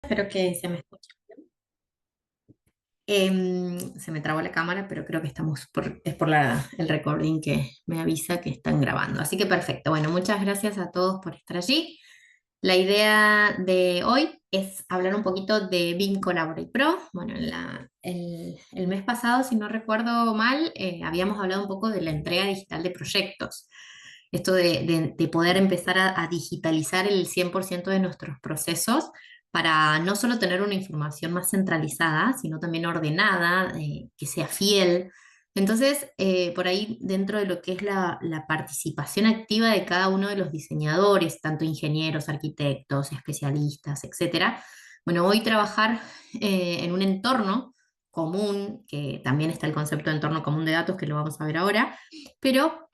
Espero que se me escuche. Se me trabó la cámara, pero creo que es por el recording que me avisa que están grabando. Así que perfecto. Bueno, muchas gracias a todos por estar allí. La idea de hoy es hablar un poquito de BIM Collaborate Pro. Bueno, el mes pasado, si no recuerdo mal, habíamos hablado un poco de la entrega digital de proyectos. Esto de poder empezar a digitalizar el 100% de nuestros procesos para no solo tener una información más centralizada, sino también ordenada, que sea fiel. Entonces, por ahí, dentro de lo que es la participación activa de cada uno de los diseñadores, tanto ingenieros, arquitectos, especialistas, etcétera, bueno, hoy trabajar en un entorno común, que también está el concepto de entorno común de datos, que lo vamos a ver ahora, pero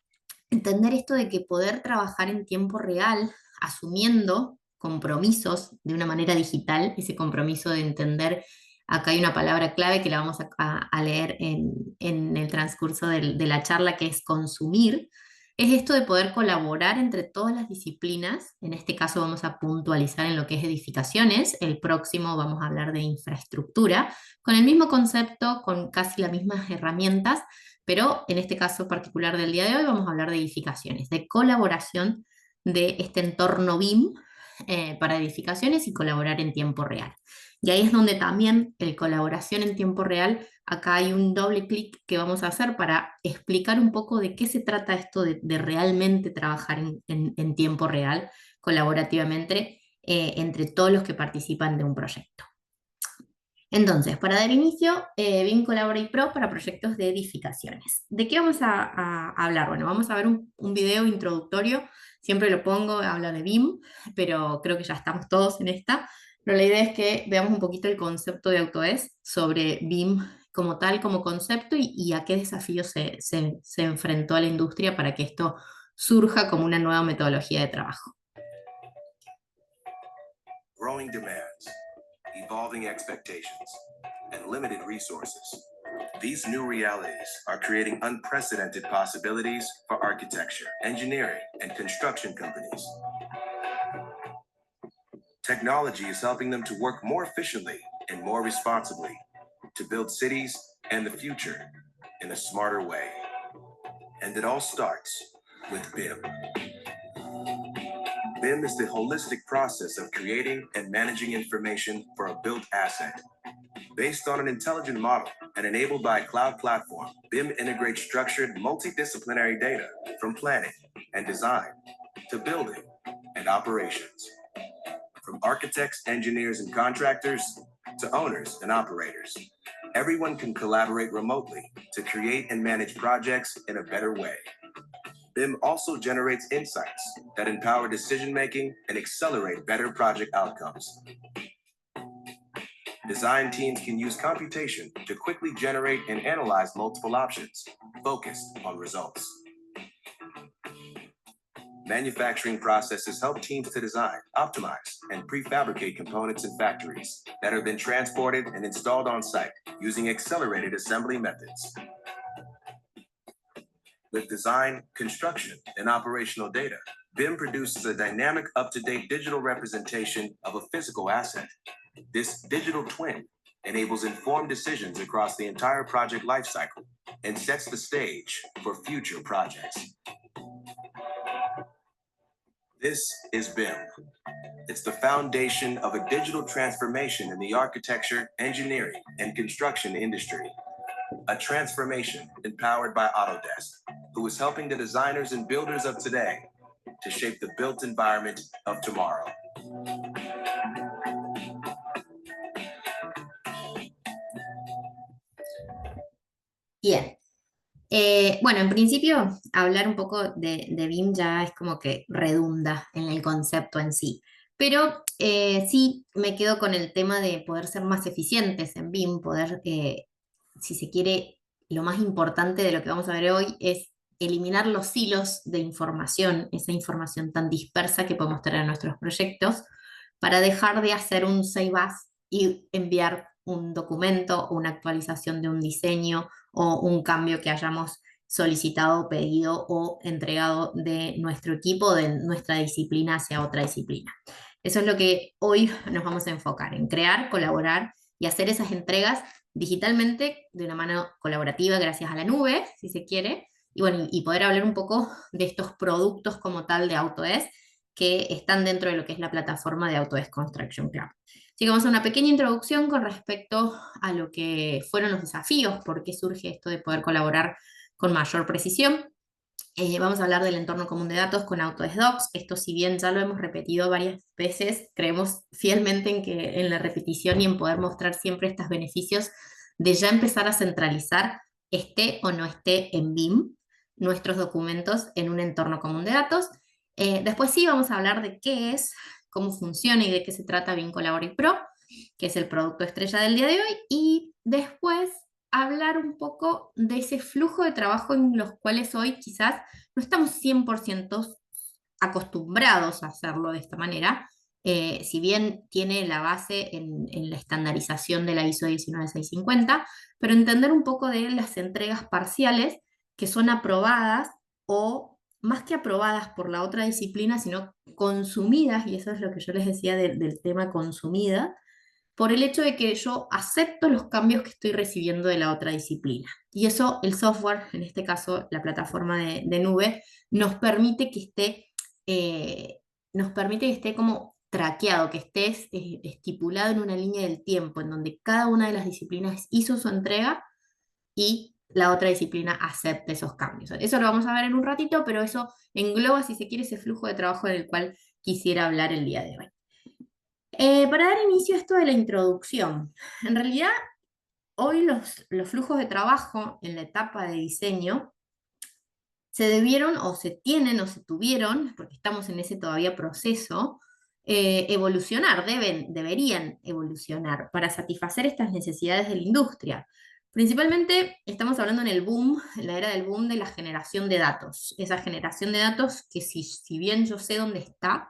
entender esto de que poder trabajar en tiempo real, asumiendo compromisos de una manera digital, ese compromiso de entender, acá hay una palabra clave que la vamos a leer en el transcurso de la charla, que es consumir, es esto de poder colaborar entre todas las disciplinas. En este caso vamos a puntualizar en lo que es edificaciones, el próximo vamos a hablar de infraestructura, con el mismo concepto, con casi las mismas herramientas, pero en este caso particular del día de hoy vamos a hablar de edificaciones, de colaboración de este entorno BIM para edificaciones y colaborar en tiempo real. Y ahí es donde también el colaboración en tiempo real, acá hay un doble clic que vamos a hacer para explicar un poco de qué se trata esto de realmente trabajar en tiempo real, colaborativamente, entre todos los que participan de un proyecto. Entonces, para dar inicio, BIM Collaborate Pro para proyectos de edificaciones. ¿De qué vamos a hablar? Bueno, vamos a ver un video introductorio, siempre lo pongo, habla de BIM, pero creo que ya estamos todos en esta. Pero la idea es que veamos un poquito el concepto de Autodesk sobre BIM como tal, como concepto, y a qué desafíos se enfrentó a la industria para que esto surja como una nueva metodología de trabajo. Growing demands, evolving expectations, and limited resources. These new realities are creating unprecedented possibilities for architecture, engineering, and construction companies. Technology is helping them to work more efficiently and more responsibly to build cities and the future in a smarter way. And it all starts with BIM. BIM is the holistic process of creating and managing information for a built asset. Based on an intelligent model and enabled by a cloud platform, BIM integrates structured multidisciplinary data from planning and design to building and operations. From architects, engineers, and contractors to owners and operators, everyone can collaborate remotely to create and manage projects in a better way. BIM also generates insights that empower decision-making and accelerate better project outcomes. Design teams can use computation to quickly generate and analyze multiple options, focused on results. Manufacturing processes help teams to design, optimize, and prefabricate components in factories that are then transported and installed on site using accelerated assembly methods. With design, construction, and operational data, BIM produces a dynamic, up-to-date digital representation of a physical asset. This digital twin enables informed decisions across the entire project lifecycle and sets the stage for future projects. This is BIM. It's the foundation of a digital transformation in the architecture, engineering, and construction industry. A transformation empowered by Autodesk, who is helping the designers and builders of today to shape the built environment of tomorrow. Bien. Bueno, en principio, hablar un poco de BIM ya es como que redunda en el concepto en sí, pero sí me quedo con el tema de poder ser más eficientes en BIM, poder, si se quiere, lo más importante de lo que vamos a ver hoy es eliminar los silos de información, esa información tan dispersa que podemos tener en nuestros proyectos, para dejar de hacer un save as y enviar un documento o una actualización de un diseño o un cambio que hayamos solicitado, pedido o entregado de nuestro equipo, de nuestra disciplina hacia otra disciplina. Eso es lo que hoy nos vamos a enfocar, en crear, colaborar y hacer esas entregas digitalmente de una mano colaborativa gracias a la nube, si se quiere, y bueno, y poder hablar un poco de estos productos como tal de Autodesk que están dentro de lo que es la plataforma de Autodesk Construction Cloud. Así que vamos a una pequeña introducción con respecto a lo que fueron los desafíos, por qué surge esto de poder colaborar con mayor precisión. Vamos a hablar del entorno común de datos con Autodesk Docs. Esto, si bien ya lo hemos repetido varias veces, creemos fielmente en la repetición y en poder mostrar siempre estos beneficios de ya empezar a centralizar, esté o no esté en BIM, nuestros documentos en un entorno común de datos. Después sí vamos a hablar de qué es, cómo funciona y de qué se trata BIM Collaborate Pro, que es el producto estrella del día de hoy, y después hablar un poco de ese flujo de trabajo en los cuales hoy quizás no estamos 100% acostumbrados a hacerlo de esta manera, si bien tiene la base en la estandarización de la ISO 19650, pero entender un poco de las entregas parciales que son aprobadas o más que aprobadas por la otra disciplina, sino consumidas, y eso es lo que yo les decía del tema consumida, por el hecho de que yo acepto los cambios que estoy recibiendo de la otra disciplina. Y eso, el software, en este caso la plataforma de nube, nos permite que esté, eh, nos permite que esté como traqueado, que esté estipulado en una línea del tiempo, en donde cada una de las disciplinas hizo su entrega y la otra disciplina acepte esos cambios. Eso lo vamos a ver en un ratito, pero eso engloba, si se quiere, ese flujo de trabajo del cual quisiera hablar el día de hoy. Para dar inicio a esto de la introducción, en realidad hoy los flujos de trabajo en la etapa de diseño se debieron o se tienen o se tuvieron, porque estamos en ese todavía proceso, evolucionar, deberían evolucionar para satisfacer estas necesidades de la industria. Principalmente estamos hablando en el boom, en la era del boom de la generación de datos. Esa generación de datos que si bien yo sé dónde está,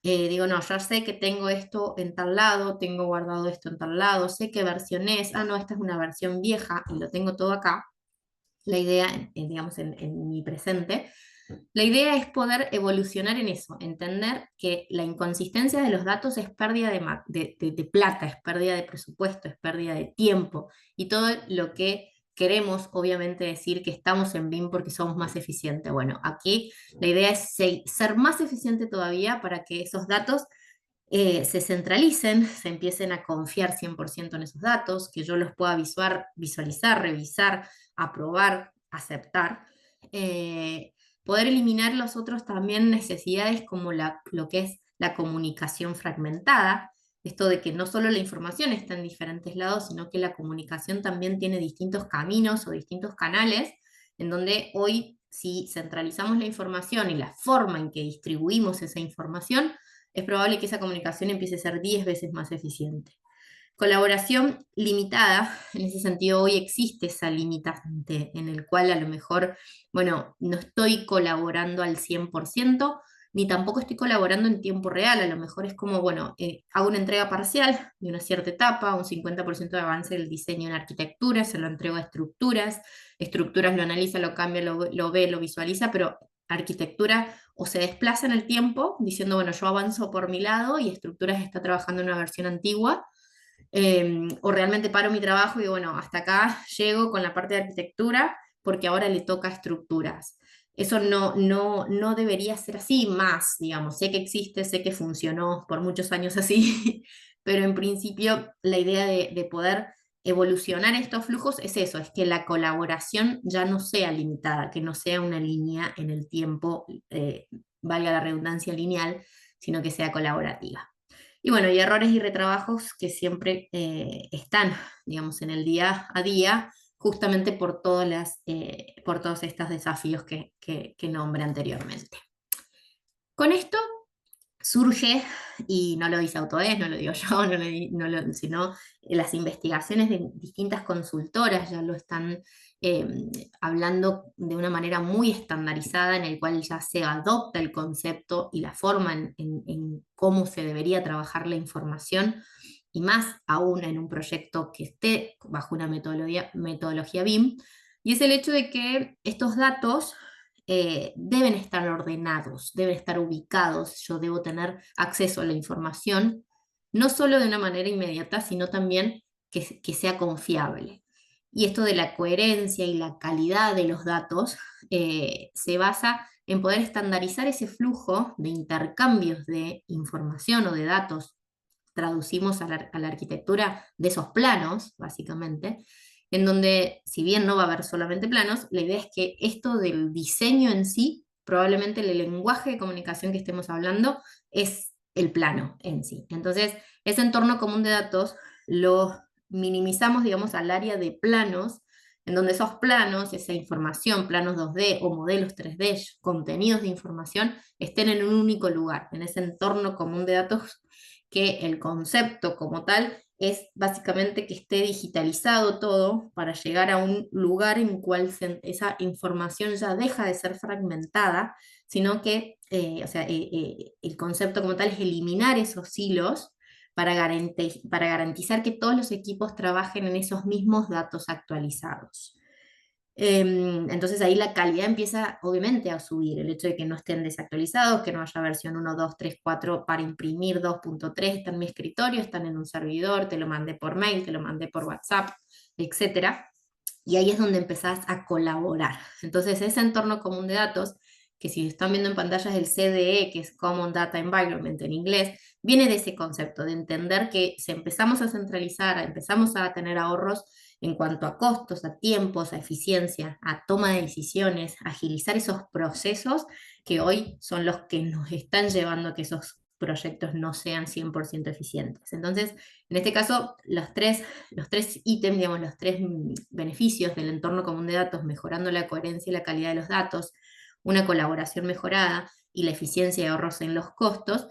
digo, no, ya sé que tengo esto en tal lado, tengo guardado esto en tal lado, sé qué versión es, ah, no, esta es una versión vieja y lo tengo todo acá. La idea, digamos, en mi presente, la idea es poder evolucionar en eso, entender que la inconsistencia de los datos es pérdida de plata, es pérdida de presupuesto, es pérdida de tiempo y todo lo que queremos, obviamente, decir que estamos en BIM porque somos más eficientes. Bueno, aquí la idea es ser más eficiente todavía para que esos datos se centralicen, se empiecen a confiar 100% en esos datos, que yo los pueda visualizar, revisar, aprobar, aceptar. Eh, Poder eliminar los otros también necesidades como lo que es la comunicación fragmentada, esto de que no solo la información está en diferentes lados, sino que la comunicación también tiene distintos caminos o distintos canales, en donde hoy si centralizamos la información y la forma en que distribuimos esa información, es probable que esa comunicación empiece a ser 10 veces más eficiente. Colaboración limitada, en ese sentido hoy existe esa limitante en el cual a lo mejor, bueno, no estoy colaborando al 100%, ni tampoco estoy colaborando en tiempo real, a lo mejor es como, bueno, hago una entrega parcial de una cierta etapa, un 50% de avance del diseño en arquitectura, se lo entrego a estructuras, estructuras lo analiza, lo cambia, lo ve, lo visualiza, pero arquitectura o se desplaza en el tiempo, diciendo, bueno, yo avanzo por mi lado y estructuras está trabajando en una versión antigua, o realmente paro mi trabajo y digo, bueno, hasta acá llego con la parte de arquitectura porque ahora le toca estructuras. Eso no debería ser así más, digamos. Sé que existe, sé que funcionó por muchos años así, pero en principio la idea de poder evolucionar estos flujos es eso, es que la colaboración ya no sea limitada, que no sea una línea en el tiempo, valga la redundancia lineal, sino que sea colaborativa. Y bueno, y errores y retrabajos que siempre están, digamos, en el día a día, justamente por todos estos desafíos que nombré anteriormente. Con esto surge, y no lo dice Autodesk, no lo digo yo, sino las investigaciones de distintas consultoras ya lo están eh, hablando de una manera muy estandarizada en el cual ya se adopta el concepto y la forma en cómo se debería trabajar la información, y más aún en un proyecto que esté bajo una metodología BIM, y es el hecho de que estos datos deben estar ordenados, deben estar ubicados. Yo debo tener acceso a la información, no solo de una manera inmediata, sino también que sea confiable. Y esto de la coherencia y la calidad de los datos se basa en poder estandarizar ese flujo de intercambios de información o de datos, traducimos a la arquitectura de esos planos, básicamente, en donde, si bien no va a haber solamente planos, la idea es que esto del diseño en sí, probablemente el lenguaje de comunicación que estemos hablando es el plano en sí. Entonces, ese entorno común de datos lo minimizamos, digamos, al área de planos, en donde esos planos, esa información, planos 2D o modelos 3D, contenidos de información, estén en un único lugar, en ese entorno común de datos, que el concepto como tal es básicamente que esté digitalizado todo para llegar a un lugar en cual esa información ya deja de ser fragmentada, sino que, o sea, el concepto como tal es eliminar esos hilos para garantizar que todos los equipos trabajen en esos mismos datos actualizados. Entonces ahí la calidad empieza obviamente a subir, el hecho de que no estén desactualizados, que no haya versión 1, 2, 3, 4 para imprimir 2.3, está en mi escritorio, están en un servidor, te lo mandé por mail, te lo mandé por WhatsApp, etcétera. Y ahí es donde empezás a colaborar. Entonces ese entorno común de datos, que si están viendo en pantalla es el CDE, que es Common Data Environment en inglés, viene de ese concepto, de entender que si empezamos a centralizar, empezamos a tener ahorros en cuanto a costos, a tiempos, a eficiencia, a toma de decisiones, agilizar esos procesos que hoy son los que nos están llevando a que esos proyectos no sean 100% eficientes. Entonces, en este caso, los tres ítems, digamos, los tres beneficios del entorno común de datos, mejorando la coherencia y la calidad de los datos, una colaboración mejorada y la eficiencia y ahorros en los costos.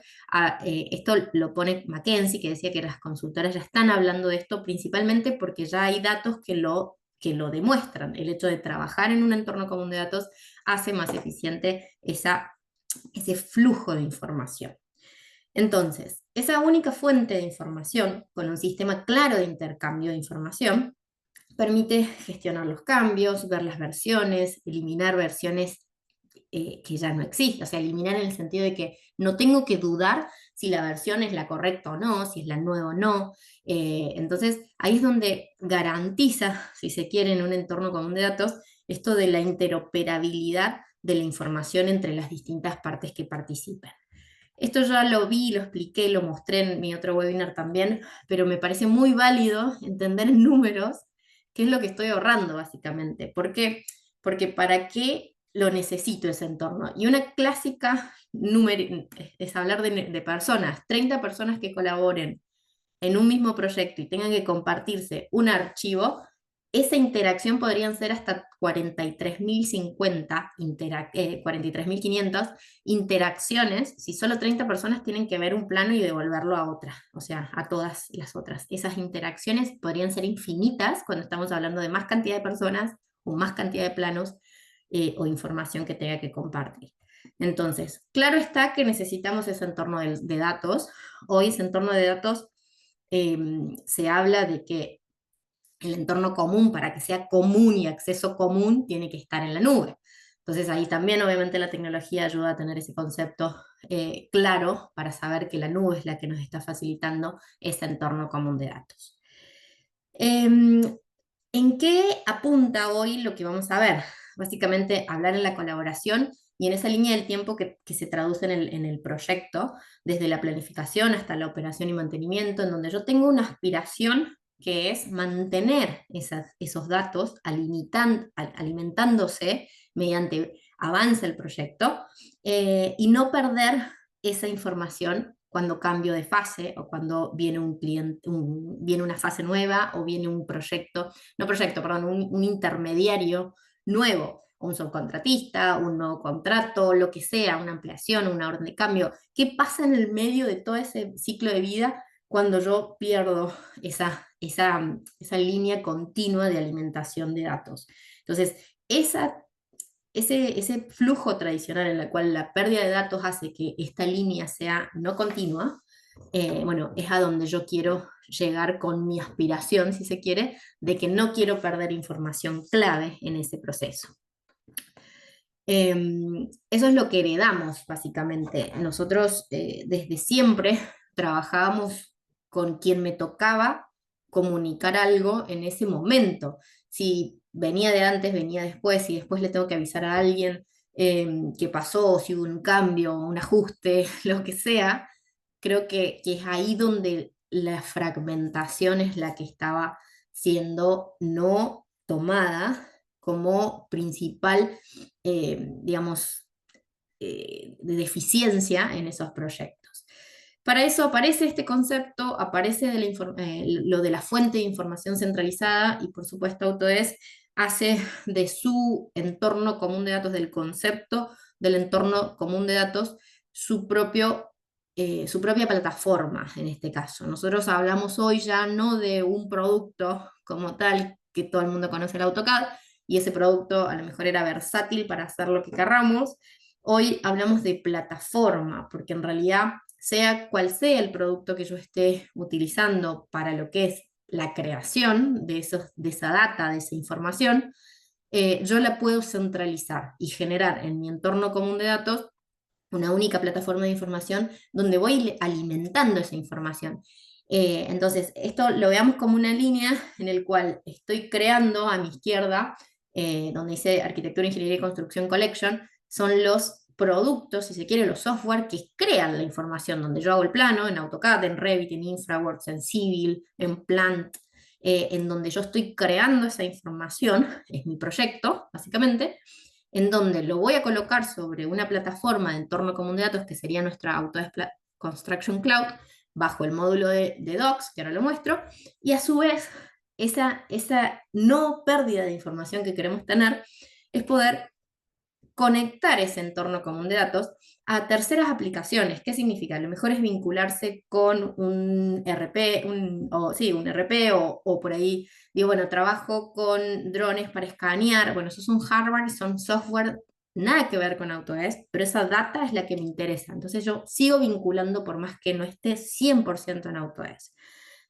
Esto lo pone McKinsey, que decía que las consultoras ya están hablando de esto principalmente porque ya hay datos que lo demuestran. El hecho de trabajar en un entorno común de datos hace más eficiente ese flujo de información. Entonces, esa única fuente de información, con un sistema claro de intercambio de información, permite gestionar los cambios, ver las versiones, eliminar versiones que ya no existen, o sea, eliminar en el sentido de que no tengo que dudar si la versión es la correcta o no, si es la nueva o no. Entonces, ahí es donde garantiza, si se quiere, en un entorno común de datos, esto de la interoperabilidad de la información entre las distintas partes que participan. Esto ya lo vi, lo expliqué, lo mostré en mi otro webinar también, pero me parece muy válido entender en números qué es lo que estoy ahorrando básicamente. ¿Por qué? Porque ¿para qué lo necesito ese entorno? Y una clásica número es hablar de personas, 30 personas que colaboren en un mismo proyecto y tengan que compartirse un archivo. Esa interacción podrían ser hasta 43.050, 43.500 interacciones si solo 30 personas tienen que ver un plano y devolverlo a otra, o sea, a todas las otras. Esas interacciones podrían ser infinitas cuando estamos hablando de más cantidad de personas o más cantidad de planos o información que tenga que compartir. Entonces, claro está que necesitamos ese entorno de datos. Hoy ese entorno de datos se habla de que el entorno común, para que sea común y acceso común, tiene que estar en la nube. Entonces ahí también obviamente la tecnología ayuda a tener ese concepto claro para saber que la nube es la que nos está facilitando ese entorno común de datos. ¿En qué apunta hoy lo que vamos a ver? Básicamente hablar en la colaboración y en esa línea del tiempo que se traduce en el proyecto, desde la planificación hasta la operación y mantenimiento, en donde yo tengo una aspiración que es mantener esos datos alimentándose mediante avance el proyecto y no perder esa información cuando cambio de fase o cuando viene un cliente, viene una fase nueva o viene un proyecto, no proyecto, perdón, un intermediario nuevo, un subcontratista, un nuevo contrato, lo que sea, una ampliación, una orden de cambio. ¿Qué pasa en el medio de todo ese ciclo de vida cuando yo pierdo esa línea continua de alimentación de datos? Entonces, ese flujo tradicional en el cual la pérdida de datos hace que esta línea sea no continua, bueno, es a donde yo quiero llegar con mi aspiración, si se quiere, de que no quiero perder información clave en ese proceso. Eso es lo que heredamos, básicamente. Nosotros desde siempre trabajábamos con quien me tocaba comunicar algo en ese momento. Si venía de antes, venía después, si después le tengo que avisar a alguien qué pasó, si hubo un cambio, un ajuste, lo que sea, creo que es ahí donde la fragmentación es la que estaba siendo no tomada como principal, digamos, de deficiencia en esos proyectos. Para eso aparece este concepto, aparece lo de la fuente de información centralizada y por supuesto Autodesk hace de su entorno común de datos, del concepto del entorno común de datos, su propia plataforma en este caso. Nosotros hablamos hoy ya no de un producto como tal, que todo el mundo conoce el AutoCAD, y ese producto a lo mejor era versátil para hacer lo que querramos. Hoy hablamos de plataforma, porque en realidad, sea cual sea el producto que yo esté utilizando para lo que es la creación de esa data, de esa información, yo la puedo centralizar y generar en mi entorno común de datos una única plataforma de información donde voy alimentando esa información. Entonces, esto lo veamos como una línea en el cual estoy creando a mi izquierda, donde dice Arquitectura, Ingeniería y Construcción Collection, son los productos, si se quiere, los software que crean la información, donde yo hago el plano en AutoCAD, en Revit, en InfraWorks, en Civil, en Plant, en donde yo estoy creando esa información, es mi proyecto, básicamente, en donde lo voy a colocar sobre una plataforma de entorno común de datos que sería nuestra Autodesk Construction Cloud, bajo el módulo de Docs, que ahora lo muestro, y a su vez esa no pérdida de información que queremos tener es poder conectar ese entorno común de datos a terceras aplicaciones. ¿Qué significa? Lo mejor es vincularse con un RP, un RP o por ahí, digo, bueno, trabajo con drones para escanear. Bueno, esos son hardware, son software, nada que ver con Autodesk, pero esa data es la que me interesa. Entonces yo sigo vinculando por más que no esté 100% en Autodesk.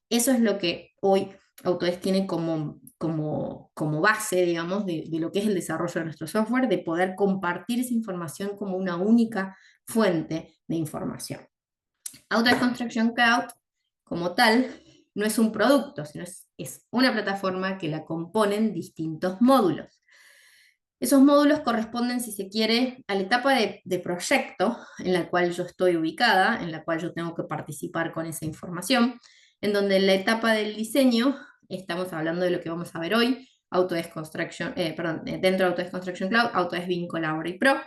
Eso es lo que hoy Autodesk tiene como base, digamos, de lo que es el desarrollo de nuestro software, de poder compartir esa información como una única fuente de información. Autodesk Construction Cloud, como tal, no es un producto, sino es una plataforma que la componen distintos módulos. Esos módulos corresponden, si se quiere, a la etapa de proyecto en la cual yo estoy ubicada, en la cual yo tengo que participar con esa información, en donde en la etapa del diseño, estamos hablando de lo que vamos a ver hoy, Autodesk Construction, dentro de Autodesk Construction Cloud, Autodesk BIM Collaborate Pro.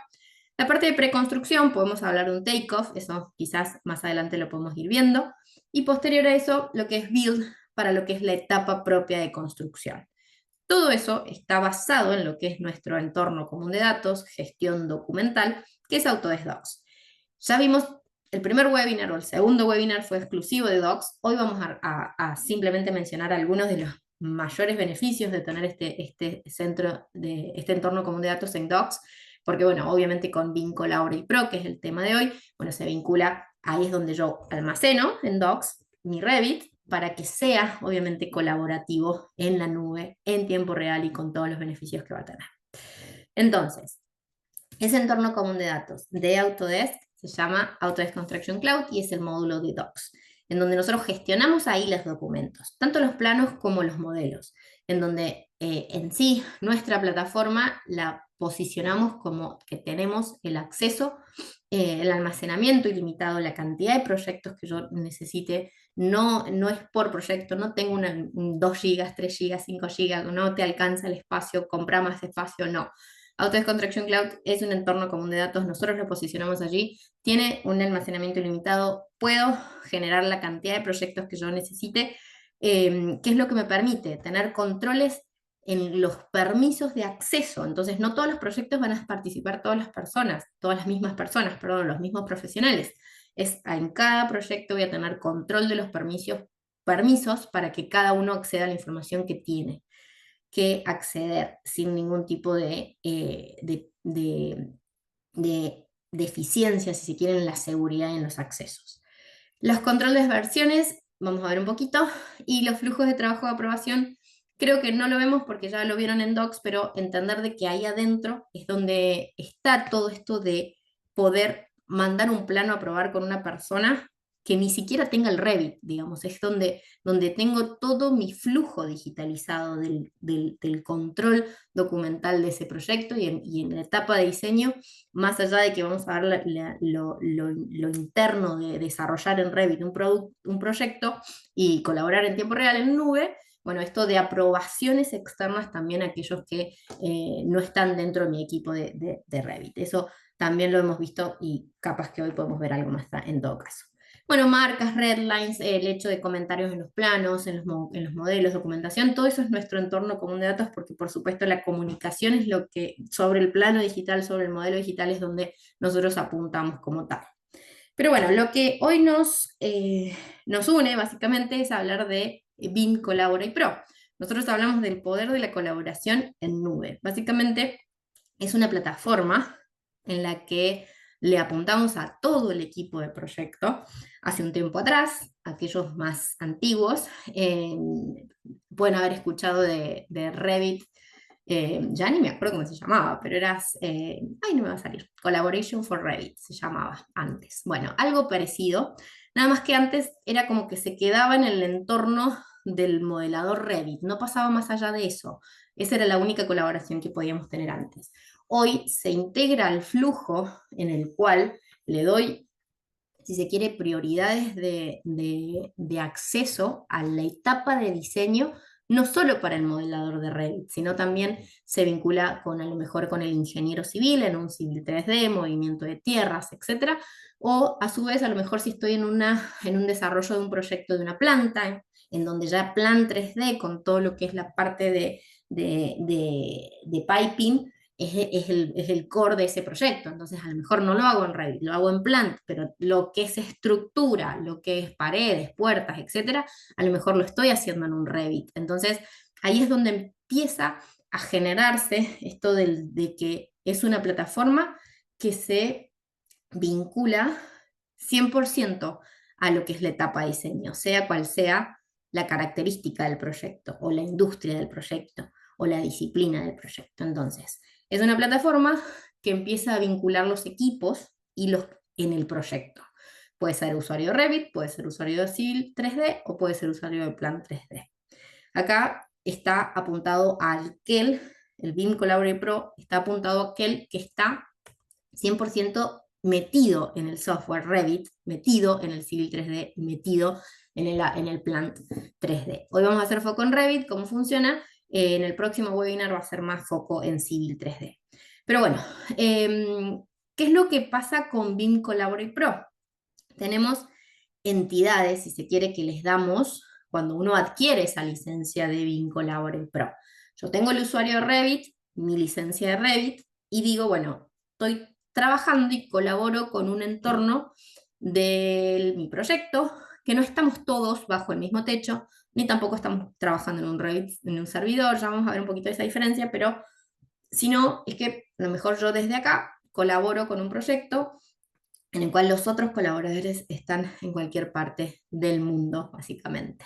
La parte de preconstrucción, podemos hablar de un takeoff, eso quizás más adelante lo podemos ir viendo, y posterior a eso, lo que es build, para lo que es la etapa propia de construcción. Todo eso está basado en lo que es nuestro entorno común de datos, gestión documental, que es Autodesk Docs. Ya vimos el primer webinar o el segundo webinar fue exclusivo de Docs. Hoy vamos a simplemente mencionar algunos de los mayores beneficios de tener este entorno común de datos en Docs, porque bueno, obviamente con BIM Collaborate Pro, que es el tema de hoy, bueno, se vincula, ahí es donde yo almaceno en Docs mi Revit, para que sea obviamente colaborativo en la nube, en tiempo real y con todos los beneficios que va a tener. Entonces, ese entorno común de datos de Autodesk se llama Autodesk Construction Cloud y es el módulo de Docs, en donde nosotros gestionamos ahí los documentos, tanto los planos como los modelos, en donde en sí nuestra plataforma la posicionamos como que tenemos el acceso, el almacenamiento ilimitado, la cantidad de proyectos que yo necesite. No es por proyecto, no tengo 2 gigas, 3 gigas, 5 gigas, no te alcanza el espacio, compra más espacio, no. Autodesk Construction Cloud es un entorno común de datos, nosotros lo posicionamos allí, tiene un almacenamiento ilimitado, puedo generar la cantidad de proyectos que yo necesite, que es lo que me permite tener controles en los permisos de acceso. Entonces, no todos los proyectos van a participar todas las mismas personas, perdón, los mismos profesionales. En cada proyecto voy a tener control de los permisos para que cada uno acceda a la información que tiene que acceder sin ningún tipo de deficiencia, si se quiere, en la seguridad y en los accesos. Los controles de versiones, vamos a ver un poquito, y los flujos de trabajo de aprobación Creo que no lo vemos porque ya lo vieron en Docs, pero entender de que ahí adentro es donde está todo esto de poder mandar un plano a probar con una persona que ni siquiera tenga el Revit, digamos, es donde tengo todo mi flujo digitalizado del control documental de ese proyecto y en la etapa de diseño, más allá de que vamos a ver lo interno de desarrollar en Revit un proyecto y colaborar en tiempo real en nube. Bueno, esto de aprobaciones externas también a aquellos que no están dentro de mi equipo de Revit. Eso también lo hemos visto y capaz que hoy podemos ver algo más en todo caso. Bueno, marcas, redlines, el hecho de comentarios en los planos, en los modelos, documentación, todo eso es nuestro entorno común de datos porque por supuesto la comunicación es lo que sobre el plano digital, sobre el modelo digital es donde nosotros apuntamos como tal. Pero bueno, lo que hoy nos une básicamente es hablar de BIM, Colabora y Pro. Nosotros hablamos del poder de la colaboración en nube. Básicamente es una plataforma en la que le apuntamos a todo el equipo de proyecto. Hace un tiempo atrás, aquellos más antiguos, pueden haber escuchado de Revit, ya ni me acuerdo cómo se llamaba, pero ay, no me va a salir, Collaboration for Revit se llamaba antes. Bueno, algo parecido, nada más que antes era como que se quedaba en el entorno del modelador Revit, no pasaba más allá de eso. Esa era la única colaboración que podíamos tener antes. Hoy se integra al flujo en el cual le doy, si se quiere, prioridades de acceso a la etapa de diseño, no solo para el modelador de Revit, sino también se vincula con a lo mejor con el ingeniero civil, en un civil 3D, movimiento de tierras, etcétera, o a su vez a lo mejor si estoy en un desarrollo de un proyecto de una planta, en donde ya plan 3D con todo lo que es la parte de piping, es el core de ese proyecto. Entonces, a lo mejor no lo hago en Revit, lo hago en Plant, pero lo que es estructura, lo que es paredes, puertas, etcétera, a lo mejor lo estoy haciendo en un Revit. Entonces, ahí es donde empieza a generarse esto de que es una plataforma que se vincula 100% a lo que es la etapa de diseño, sea cual sea la característica del proyecto, o la industria del proyecto, o la disciplina del proyecto. Entonces, es una plataforma que empieza a vincular los equipos en el proyecto. Puede ser usuario de Revit, puede ser usuario de Civil 3D o puede ser usuario de Plan 3D. Acá está apuntado a aquel, el BIM Collaborate Pro está apuntado a aquel que está 100% metido en el software Revit, metido en el Civil 3D, metido en el Plant 3D. Hoy vamos a hacer foco en Revit, cómo funciona. En el próximo webinar va a ser más foco en Civil 3D. Pero bueno, ¿qué es lo que pasa con BIM Collaborate Pro? Tenemos entidades, si se quiere, que les damos cuando uno adquiere esa licencia de BIM Collaborate Pro. Yo tengo el usuario de Revit, mi licencia de Revit, y digo, bueno, estoy trabajando y colaboro con un entorno de mi proyecto, que no estamos todos bajo el mismo techo, ni tampoco estamos trabajando en un Revit, en un servidor, ya vamos a ver un poquito esa diferencia, pero si no, es que a lo mejor yo desde acá colaboro con un proyecto en el cual los otros colaboradores están en cualquier parte del mundo, básicamente.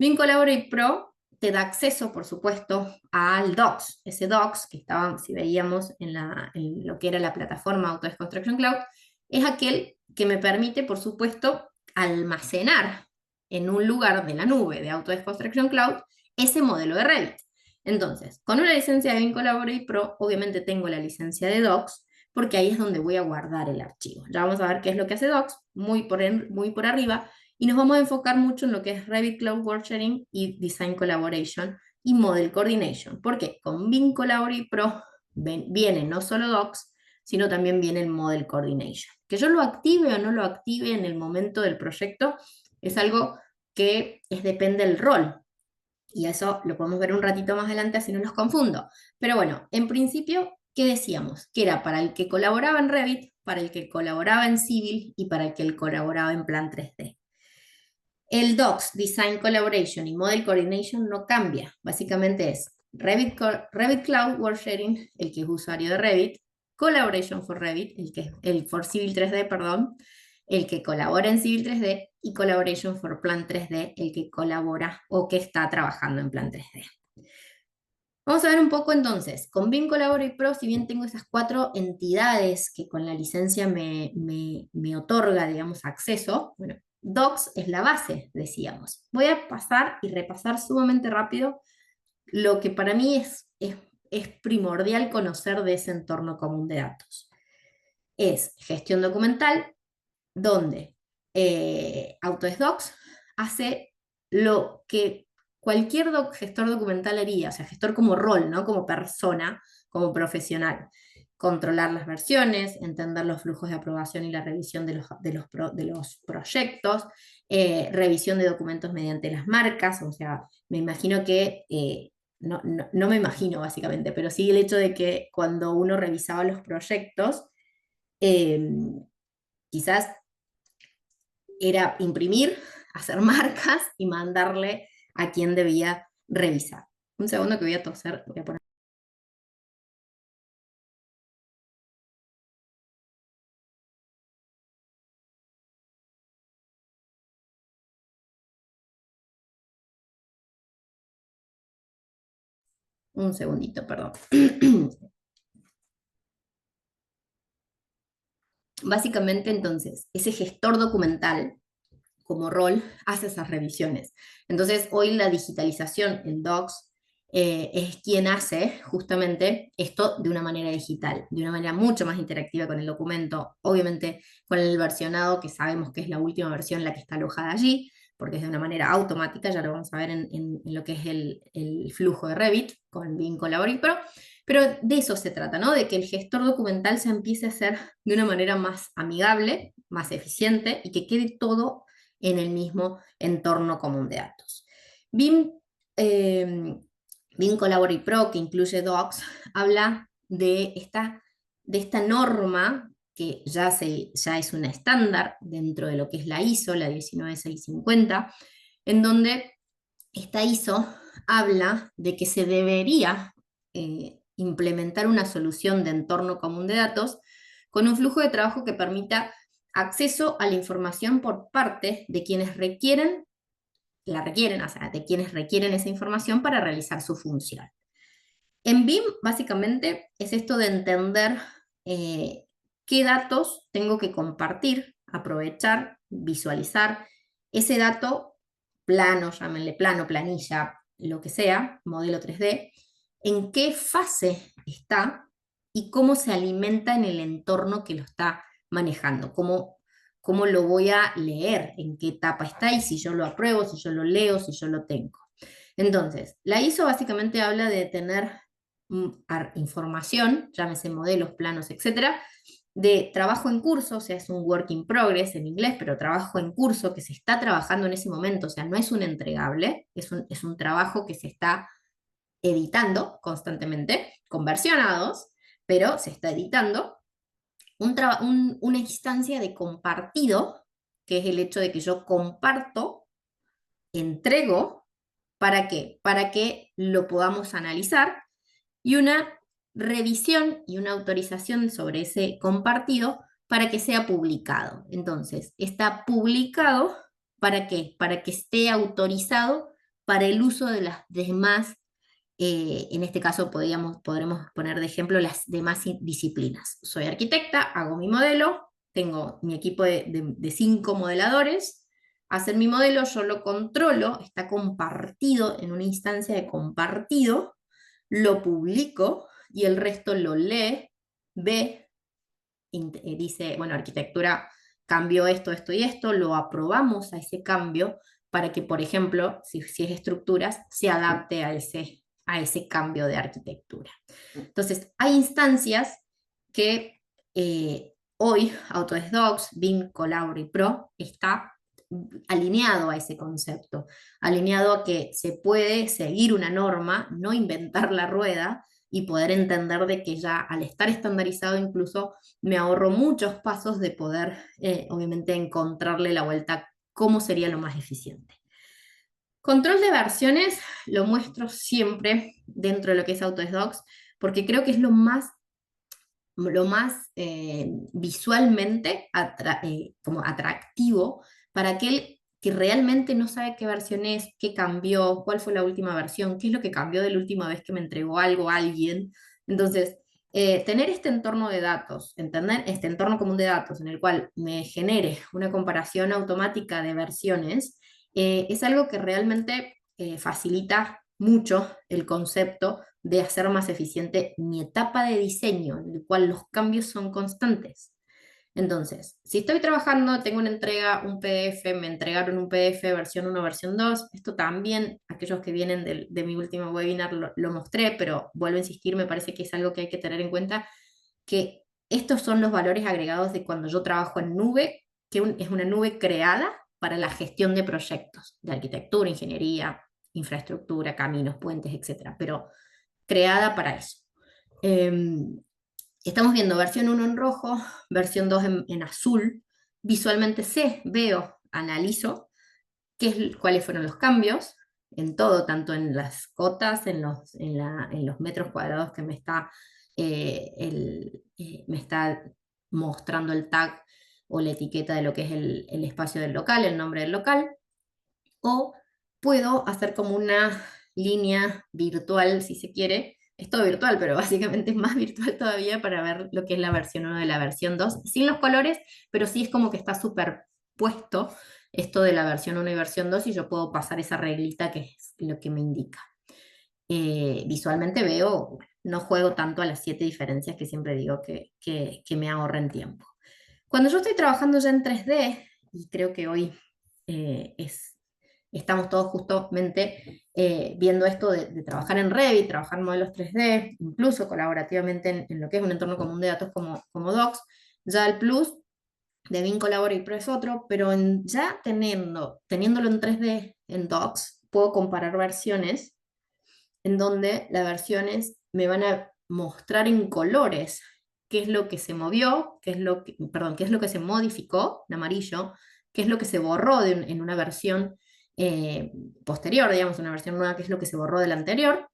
BIM Collaborate Pro te da acceso, por supuesto, al Docs. Ese Docs que estaba, si veíamos en lo que era la plataforma Autodesk Construction Cloud, es aquel que me permite, por supuesto, almacenar en un lugar de la nube de Autodesk Construction Cloud ese modelo de Revit. Entonces, con una licencia de BIM Collaborate Pro, obviamente tengo la licencia de Docs, porque ahí es donde voy a guardar el archivo. Ya vamos a ver qué es lo que hace Docs, muy por arriba, y nos vamos a enfocar mucho en lo que es Revit Cloud Worksharing y Design Collaboration y Model Coordination, porque con BIM Collaborate Pro viene no solo Docs, sino también viene el Model Coordination. Que yo lo active o no lo active en el momento del proyecto es algo que depende del rol, y eso lo podemos ver un ratito más adelante, así no los confundo. Pero bueno, en principio, ¿qué decíamos? Que era para el que colaboraba en Revit, para el que colaboraba en Civil y para el que colaboraba en Plan 3D. El Docs, Design Collaboration y Model Coordination no cambia. Básicamente es Revit Cloud Worksharing, el que es usuario de Revit, Collaboration for Revit, el for Civil 3D, perdón, el que colabora en Civil 3D, y Collaboration for Plan 3D, el que colabora o que está trabajando en Plan 3D. Vamos a ver un poco entonces, con BIM, Colabora y Pro, si bien tengo esas 4 entidades que con la licencia me otorga, digamos, acceso, bueno, Docs es la base, decíamos. Voy a pasar y repasar sumamente rápido lo que para mí es primordial conocer de ese entorno común de datos. Es gestión documental, donde Autodesk Docs hace lo que cualquier gestor documental haría, o sea, gestor como rol, ¿no? Como persona, como profesional. Controlar las versiones, entender los flujos de aprobación y la revisión de los proyectos, revisión de documentos mediante las marcas, o sea, me imagino que, no me imagino básicamente, pero sí el hecho de que cuando uno revisaba los proyectos, eh, quizás era imprimir, hacer marcas y mandarle a quien debía revisar. Un segundo que voy a toser, voy a poner. Un segundito, perdón. Básicamente, entonces, ese gestor documental como rol hace esas revisiones. Entonces, hoy la digitalización en Docs es quien hace justamente esto de una manera digital, de una manera mucho más interactiva con el documento, obviamente con el versionado, que sabemos que es la última versión la que está alojada allí, porque es de una manera automática, ya lo vamos a ver en lo que es el flujo de Revit con BIM Collaborate Pro, pero de eso se trata, ¿no? De que el gestor documental se empiece a hacer de una manera más amigable, más eficiente y que quede todo en el mismo entorno común de datos. BIM, eh, BIM Collaborate Pro, que incluye Docs, habla de esta norma que ya es un estándar dentro de lo que es la ISO, la 19650, en donde esta ISO habla de que se debería implementar una solución de entorno común de datos con un flujo de trabajo que permita acceso a la información por parte de quienes la requieren, o sea, de quienes requieren esa información para realizar su función. En BIM, básicamente, es esto de entender eh, qué datos tengo que compartir, aprovechar, visualizar. Ese dato, plano, llámenle plano, planilla, lo que sea, modelo 3D, en qué fase está y cómo se alimenta en el entorno que lo está manejando, cómo lo voy a leer, en qué etapa está y si yo lo apruebo, si yo lo leo, si yo lo tengo. Entonces, la ISO básicamente habla de tener información, llámese modelos, planos, etcétera, de trabajo en curso, o sea, es un work in progress en inglés, pero trabajo en curso que se está trabajando en ese momento, o sea, no es un entregable, es un trabajo que se está editando constantemente, con versionados, pero se está editando. Una instancia de compartido, que es el hecho de que yo comparto, entrego, ¿para qué? Para que lo podamos analizar y una revisión y una autorización sobre ese compartido para que sea publicado. Entonces, está publicado ¿para qué? Para que esté autorizado para el uso de las demás, en este caso podremos poner de ejemplo las demás disciplinas. Soy arquitecta, hago mi modelo, tengo mi equipo de 5 modeladores, hacen mi modelo, yo lo controlo, está compartido en una instancia de compartido, lo publico y el resto lo lee, ve, dice, bueno, arquitectura cambió esto, esto y esto, lo aprobamos a ese cambio para que, por ejemplo, si es estructuras, se adapte a ese cambio de arquitectura. Entonces, hay instancias que hoy Autodesk Docs, BIM, Colabora y Pro está alineado a ese concepto, alineado a que se puede seguir una norma, no inventar la rueda y poder entender de que ya al estar estandarizado incluso me ahorro muchos pasos de poder, obviamente, encontrarle la vuelta cómo sería lo más eficiente. Control de versiones lo muestro siempre dentro de lo que es Autodesk Docs, porque creo que es lo más visualmente como atractivo para aquel que realmente no sabe qué versión es, qué cambió, cuál fue la última versión, qué es lo que cambió de la última vez que me entregó algo a alguien. Entonces, tener este entorno de datos, entender este entorno común de datos en el cual me genere una comparación automática de versiones, es algo que realmente facilita mucho el concepto de hacer más eficiente mi etapa de diseño, en el cual los cambios son constantes. Entonces, si estoy trabajando, tengo una entrega, un PDF, me entregaron un PDF versión 1, versión 2. Esto también, aquellos que vienen de mi último webinar lo mostré, pero vuelvo a insistir, me parece que es algo que hay que tener en cuenta, que estos son los valores agregados de cuando yo trabajo en nube, que es una nube creada para la gestión de proyectos de arquitectura, ingeniería, infraestructura, caminos, puentes, etcétera, pero creada para eso. Estamos viendo versión 1 en rojo, versión 2 en azul. Visualmente sé, veo, analizo cuáles fueron los cambios en todo, tanto en las cotas, en los metros cuadrados que me está mostrando el tag o la etiqueta de lo que es el espacio del local, el nombre del local, o puedo hacer como una línea virtual, si se quiere. Es todo virtual, pero básicamente es más virtual todavía para ver lo que es la versión 1 de la versión 2, sin los colores, pero sí es como que está superpuesto esto de la versión 1 y versión 2 y yo puedo pasar esa reglita que es lo que me indica. Visualmente veo, no juego tanto a las 7 diferencias que siempre digo que me ahorren tiempo. Cuando yo estoy trabajando ya en 3D, y creo que hoy estamos todos justamente viendo esto de trabajar en Revit, trabajar modelos 3D, incluso colaborativamente en lo que es un entorno común de datos como Docs, ya el plus de BIM Collaborate Pro es otro, pero ya teniéndolo en 3D en Docs, puedo comparar versiones en donde las versiones me van a mostrar en colores qué es lo que se movió, perdón, qué es lo que se modificó en amarillo, qué es lo que se borró en una versión posterior, digamos, una versión nueva, qué es lo que se borró de la anterior,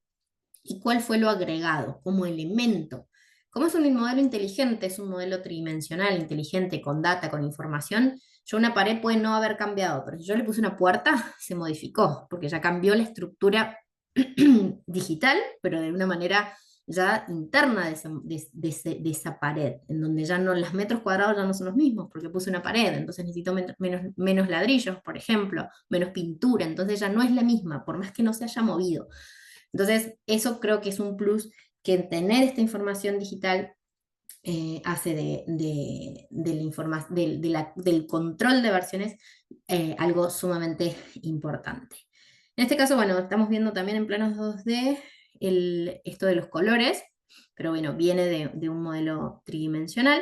y cuál fue lo agregado como elemento. Como es un modelo inteligente, es un modelo tridimensional, inteligente, con data, con información, yo una pared puede no haber cambiado, pero si yo le puse una puerta, se modificó, porque ya cambió la estructura digital, pero de una manera ya interna de esa pared, en donde ya no, los metros cuadrados ya no son los mismos, porque puse una pared, entonces necesito menos ladrillos, por ejemplo, menos pintura, entonces ya no es la misma, por más que no se haya movido. Entonces, eso creo que es un plus que tener esta información digital hace del control de versiones algo sumamente importante. En este caso, bueno, estamos viendo también en planos 2D esto de los colores, pero bueno, viene de un modelo tridimensional.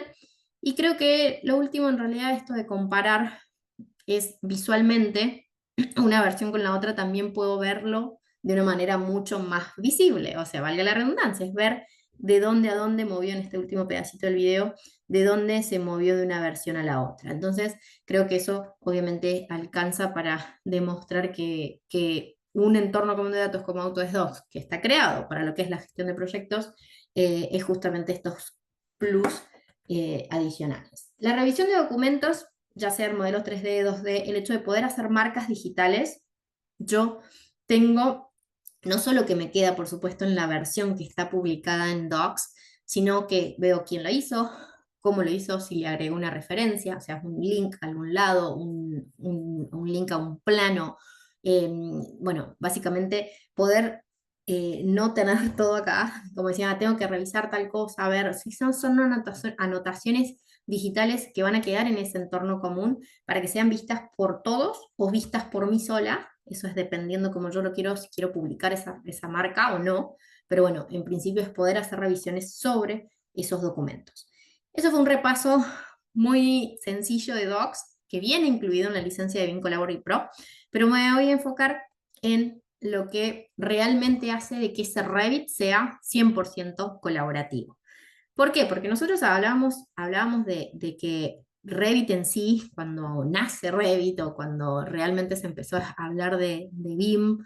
Y creo que lo último en realidad, esto de comparar, es visualmente una versión con la otra, también puedo verlo de una manera mucho más visible, o sea, valga la redundancia, es ver de dónde a dónde movió en este último pedacito del video, de dónde se movió de una versión a la otra. Entonces, creo que eso obviamente alcanza para demostrar que un entorno común de datos como Autodesk Docs, que está creado para lo que es la gestión de proyectos, es justamente estos plus adicionales. La revisión de documentos, ya sean modelos 3D, 2D, el hecho de poder hacer marcas digitales, yo tengo no solo que me queda, por supuesto, en la versión que está publicada en Docs, sino que veo quién lo hizo, cómo lo hizo, si le agregó una referencia, o sea, un link a algún lado, un link a un plano. Bueno, básicamente poder no tener todo acá, como decía, tengo que revisar tal cosa, a ver si son anotaciones digitales que van a quedar en ese entorno común para que sean vistas por todos o vistas por mí sola. Eso es dependiendo como yo lo quiero, si quiero publicar esa marca o no. Pero bueno, en principio es poder hacer revisiones sobre esos documentos. Eso fue un repaso muy sencillo de Docs que viene incluido en la licencia de BIM Collaborate Pro, pero me voy a enfocar en lo que realmente hace de que ese Revit sea 100% colaborativo. ¿Por qué? Porque nosotros hablábamos de que Revit en sí, cuando nace Revit o cuando realmente se empezó a hablar de BIM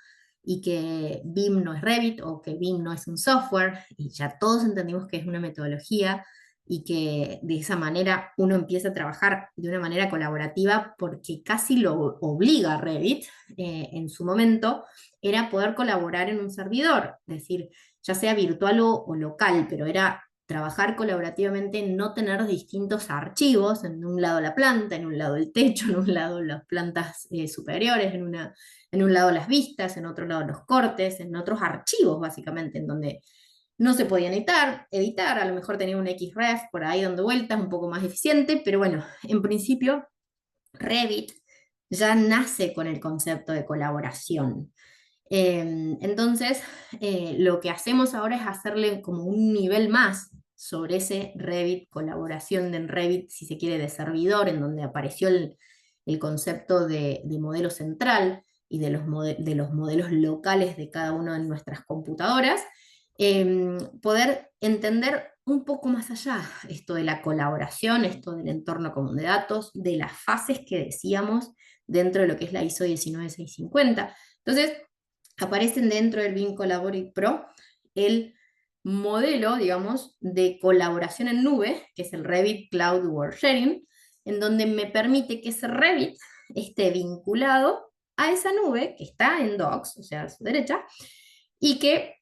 y que BIM no es Revit o que BIM no es un software, y ya todos entendimos que es una metodología y que de esa manera uno empieza a trabajar de una manera colaborativa porque casi lo obliga a Revit en su momento, era poder colaborar en un servidor, es decir, ya sea virtual o local, pero era trabajar colaborativamente, no tener distintos archivos, en un lado la planta, en un lado el techo, en un lado las plantas superiores, en un lado las vistas, en otro lado los cortes, en otros archivos básicamente, en donde no se podían editar, a lo mejor tenía un XREF por ahí dando vueltas, un poco más eficiente, pero bueno, en principio Revit ya nace con el concepto de colaboración. Entonces, lo que hacemos ahora es hacerle como un nivel más sobre ese Revit, colaboración de Revit, si se quiere, de servidor, en donde apareció el concepto de modelo central y de los modelos locales de cada una de nuestras computadoras, poder entender un poco más allá esto de la colaboración, esto del entorno común de datos, de las fases que decíamos dentro de lo que es la ISO 19650. Entonces, aparecen dentro del BIM Collaborate Pro el modelo, digamos, de colaboración en nube, que es el Revit Cloud World Sharing, en donde me permite que ese Revit esté vinculado a esa nube que está en Docs, o sea, a su derecha, y que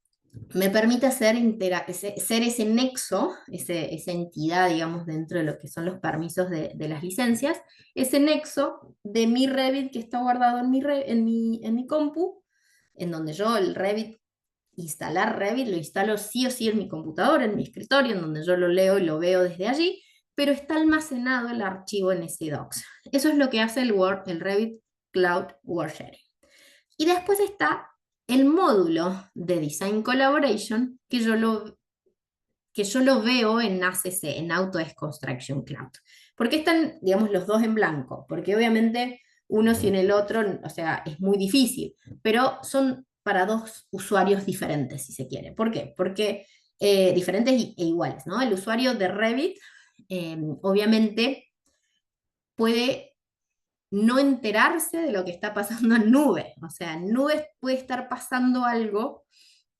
me permite ser ese nexo, esa entidad, digamos, dentro de lo que son los permisos de las licencias, ese nexo de mi Revit que está guardado en mi compu, en donde yo el Revit, instalar Revit, lo instalo sí o sí en mi computadora, en mi escritorio, en donde yo lo leo y lo veo desde allí, pero está almacenado el archivo en ese docs. Eso es lo que hace el Revit Cloud World Sharing. Y después está el módulo de Design Collaboration que yo lo veo en ACC, en Autodesk Construction Cloud. ¿Por qué están, digamos, los dos en blanco? Porque obviamente uno sin el otro, o sea, es muy difícil, pero son para dos usuarios diferentes, si se quiere. ¿Por qué? Porque diferentes e iguales, ¿no? El usuario de Revit, obviamente, puede no enterarse de lo que está pasando en nube. O sea, en nube puede estar pasando algo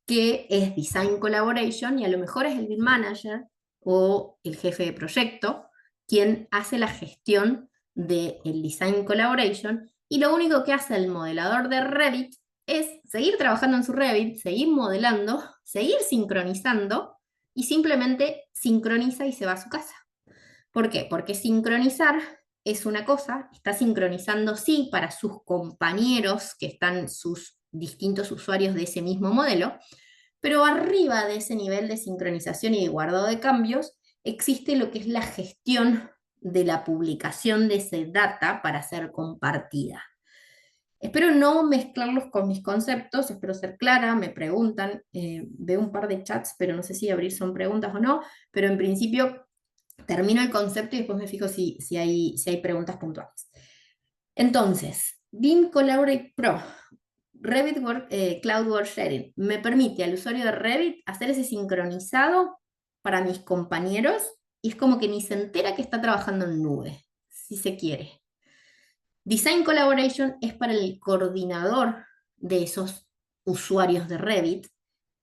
que es Design Collaboration y a lo mejor es el BIM Manager o el jefe de proyecto quien hace la gestión del Design Collaboration y lo único que hace el modelador de Revit es seguir trabajando en su Revit, seguir modelando, seguir sincronizando y simplemente sincroniza y se va a su casa. ¿Por qué? Porque sincronizar es una cosa, está sincronizando sí para sus compañeros que están sus distintos usuarios de ese mismo modelo, pero arriba de ese nivel de sincronización y de guardado de cambios existe lo que es la gestión de la publicación de ese data para ser compartida. Espero no mezclarlos con mis conceptos, espero ser clara, me preguntan, veo un par de chats, pero no sé si abrir son preguntas o no, pero en principio termino el concepto y después me fijo si hay preguntas puntuales. Entonces, BIM Collaborate Pro, Revit Cloud World Sharing, me permite al usuario de Revit hacer ese sincronizado para mis compañeros y es como que ni se entera que está trabajando en nube, si se quiere. Design Collaboration es para el coordinador de esos usuarios de Revit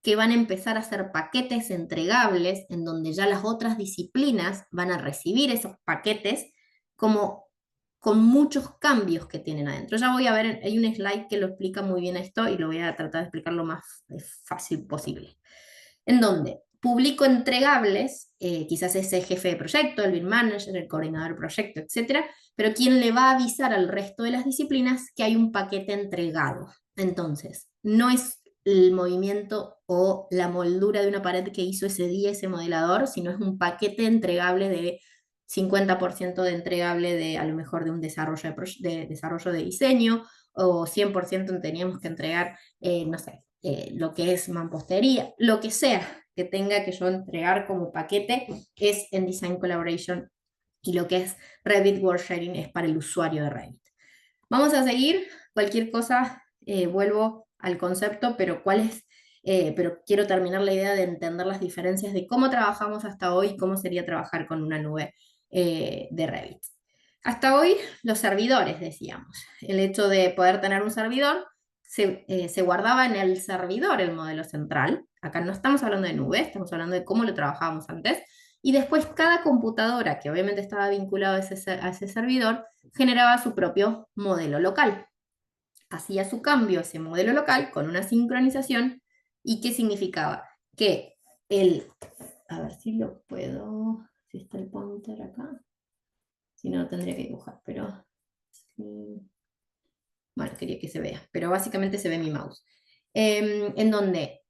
que van a empezar a hacer paquetes entregables en donde ya las otras disciplinas van a recibir esos paquetes como con muchos cambios que tienen adentro. Ya voy a ver, hay un slide que lo explica muy bien esto y lo voy a tratar de explicar lo más fácil posible. En donde publico entregables, quizás ese jefe de proyecto, el BIM manager, el coordinador de proyecto, etcétera, pero quien le va a avisar al resto de las disciplinas que hay un paquete entregado. Entonces, no es el movimiento o la moldura de una pared que hizo ese día ese modelador, sino es un paquete entregable de 50% de entregable de a lo mejor de un desarrollo de diseño, o 100% teníamos que entregar, no sé, lo que es mampostería, lo que sea que tenga que yo entregar como paquete es en Design Collaboration y lo que es Revit World Sharing es para el usuario de Revit. Vamos a seguir, cualquier cosa vuelvo al concepto, pero pero quiero terminar la idea de entender las diferencias de cómo trabajamos hasta hoy y cómo sería trabajar con una nube de Revit. Hasta hoy, los servidores, decíamos. El hecho de poder tener un servidor se guardaba en el servidor el modelo central. Acá no estamos hablando de nube, estamos hablando de cómo lo trabajábamos antes. Y después cada computadora, que obviamente estaba vinculada a ese servidor, generaba su propio modelo local. Hacía su cambio a ese modelo local con una sincronización. ¿Y qué significaba? Que el, a ver si lo puedo, si está el pointer acá, si no tendría que dibujar, pero bueno, quería que se vea, pero básicamente se ve mi mouse. En donde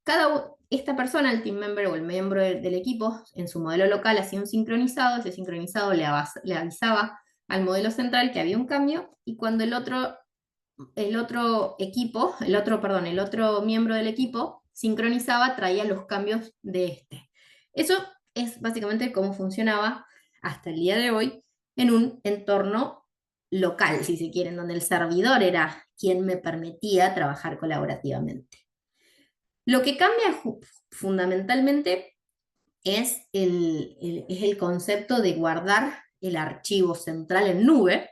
esta persona, el team member o el miembro del equipo, en su modelo local hacía un sincronizado, ese sincronizado le avisaba al modelo central que había un cambio, y cuando el otro miembro del equipo sincronizaba, traía los cambios de este. Eso es básicamente cómo funcionaba hasta el día de hoy en un entorno local, si se quiere, en donde el servidor era quien me permitía trabajar colaborativamente. Lo que cambia fundamentalmente es es el concepto de guardar el archivo central en nube,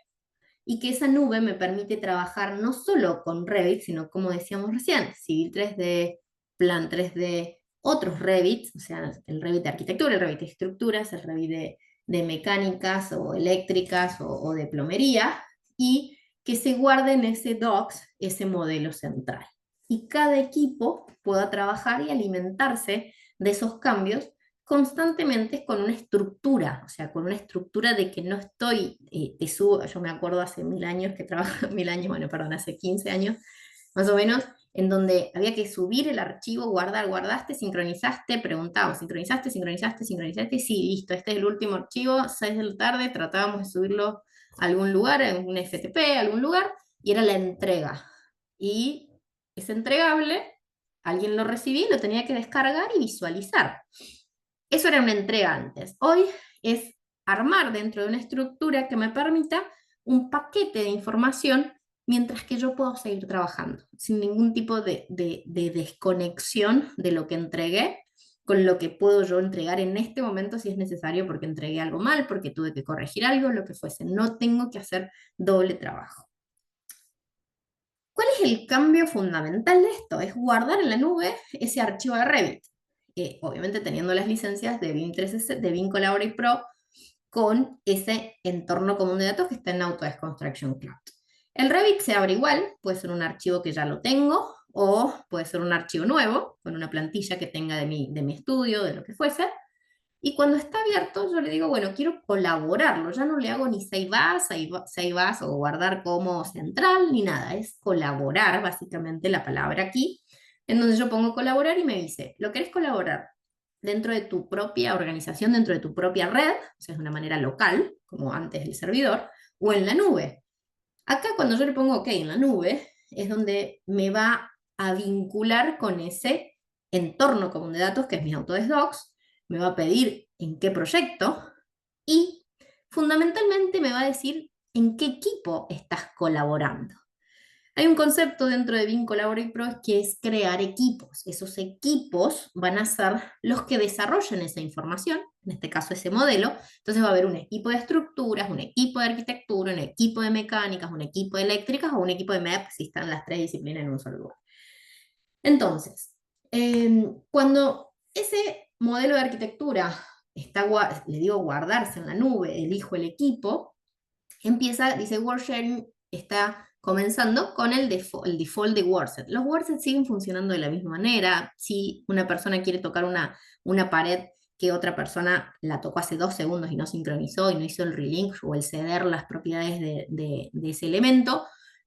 y que esa nube me permite trabajar no solo con Revit, sino como decíamos recién, Civil 3D, Plan 3D, otros Revit, o sea, el Revit de arquitectura, el Revit de estructuras, el Revit de mecánicas o eléctricas o de plomería, y que se guarde en ese docs ese modelo central. Y cada equipo pueda trabajar y alimentarse de esos cambios constantemente con una estructura, o sea, con una estructura de que no estoy, te subo, yo me acuerdo hace 1000 años que trabajaba, 1000 años, bueno, perdón, hace 15 años, más o menos, en donde había que subir el archivo, guardar, guardaste, sincronizaste, preguntaba, sincronizaste, sincronizaste, sincronizaste, sí, listo, este es el último archivo, 6 de la tarde, tratábamos de subirlo a algún lugar, en un FTP, a algún lugar, y era la entrega. Y ese entregable, alguien lo recibía y lo tenía que descargar y visualizar. Eso era una entrega antes. Hoy es armar dentro de una estructura que me permita un paquete de información mientras que yo puedo seguir trabajando, sin ningún tipo de desconexión de lo que entregué con lo que puedo yo entregar en este momento si es necesario porque entregué algo mal, porque tuve que corregir algo, lo que fuese. No tengo que hacer doble trabajo. ¿Cuál es el cambio fundamental de esto? Es guardar en la nube ese archivo de Revit, obviamente teniendo las licencias de BIM 360, de BIM Collaborate Pro, con ese entorno común de datos que está en Autodesk Construction Cloud. El Revit se abre igual, puede ser un archivo que ya lo tengo, o puede ser un archivo nuevo, con una plantilla que tenga de mi estudio, de lo que fuese. Y cuando está abierto, yo le digo, bueno, quiero colaborarlo. Ya no le hago ni save as o guardar como central, ni nada. Es colaborar, básicamente, la palabra aquí, en donde yo pongo colaborar y me dice, ¿lo querés colaborar dentro de tu propia organización, dentro de tu propia red? O sea, de una manera local, como antes del servidor, o en la nube. Acá cuando yo le pongo OK en la nube, es donde me va a vincular con ese entorno común de datos que es mi Autodesk Docs, me va a pedir en qué proyecto y fundamentalmente me va a decir en qué equipo estás colaborando. Hay un concepto dentro de BIM Collaborate Pro que es crear equipos. Esos equipos van a ser los que desarrollen esa información, en este caso ese modelo. Entonces va a haber un equipo de estructuras, un equipo de arquitectura, un equipo de mecánicas, un equipo de eléctricas o un equipo de MEP si están las tres disciplinas en un solo lugar. Entonces, cuando ese modelo de arquitectura está, le digo guardarse en la nube, elijo el equipo, empieza, dice Word Sharing está comenzando con el default de WordSet. Los WordSet siguen funcionando de la misma manera. Si una persona quiere tocar una pared que otra persona la tocó hace 2 segundos y no sincronizó y no hizo el relink o el ceder las propiedades de ese elemento,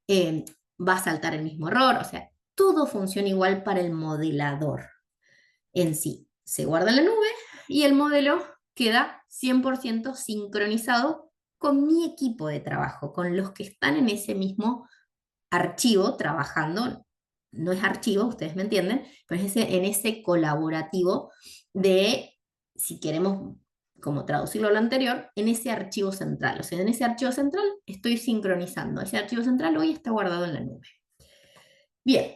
va a saltar el mismo error. O sea, todo funciona igual para el modelador en sí. Se guarda en la nube y el modelo queda 100% sincronizado con mi equipo de trabajo, con los que están en ese mismo archivo trabajando. No es archivo, ustedes me entienden, pero es en ese colaborativo de, si queremos como traducirlo a lo anterior, en ese archivo central. O sea, en ese archivo central estoy sincronizando. Ese archivo central hoy está guardado en la nube. Bien,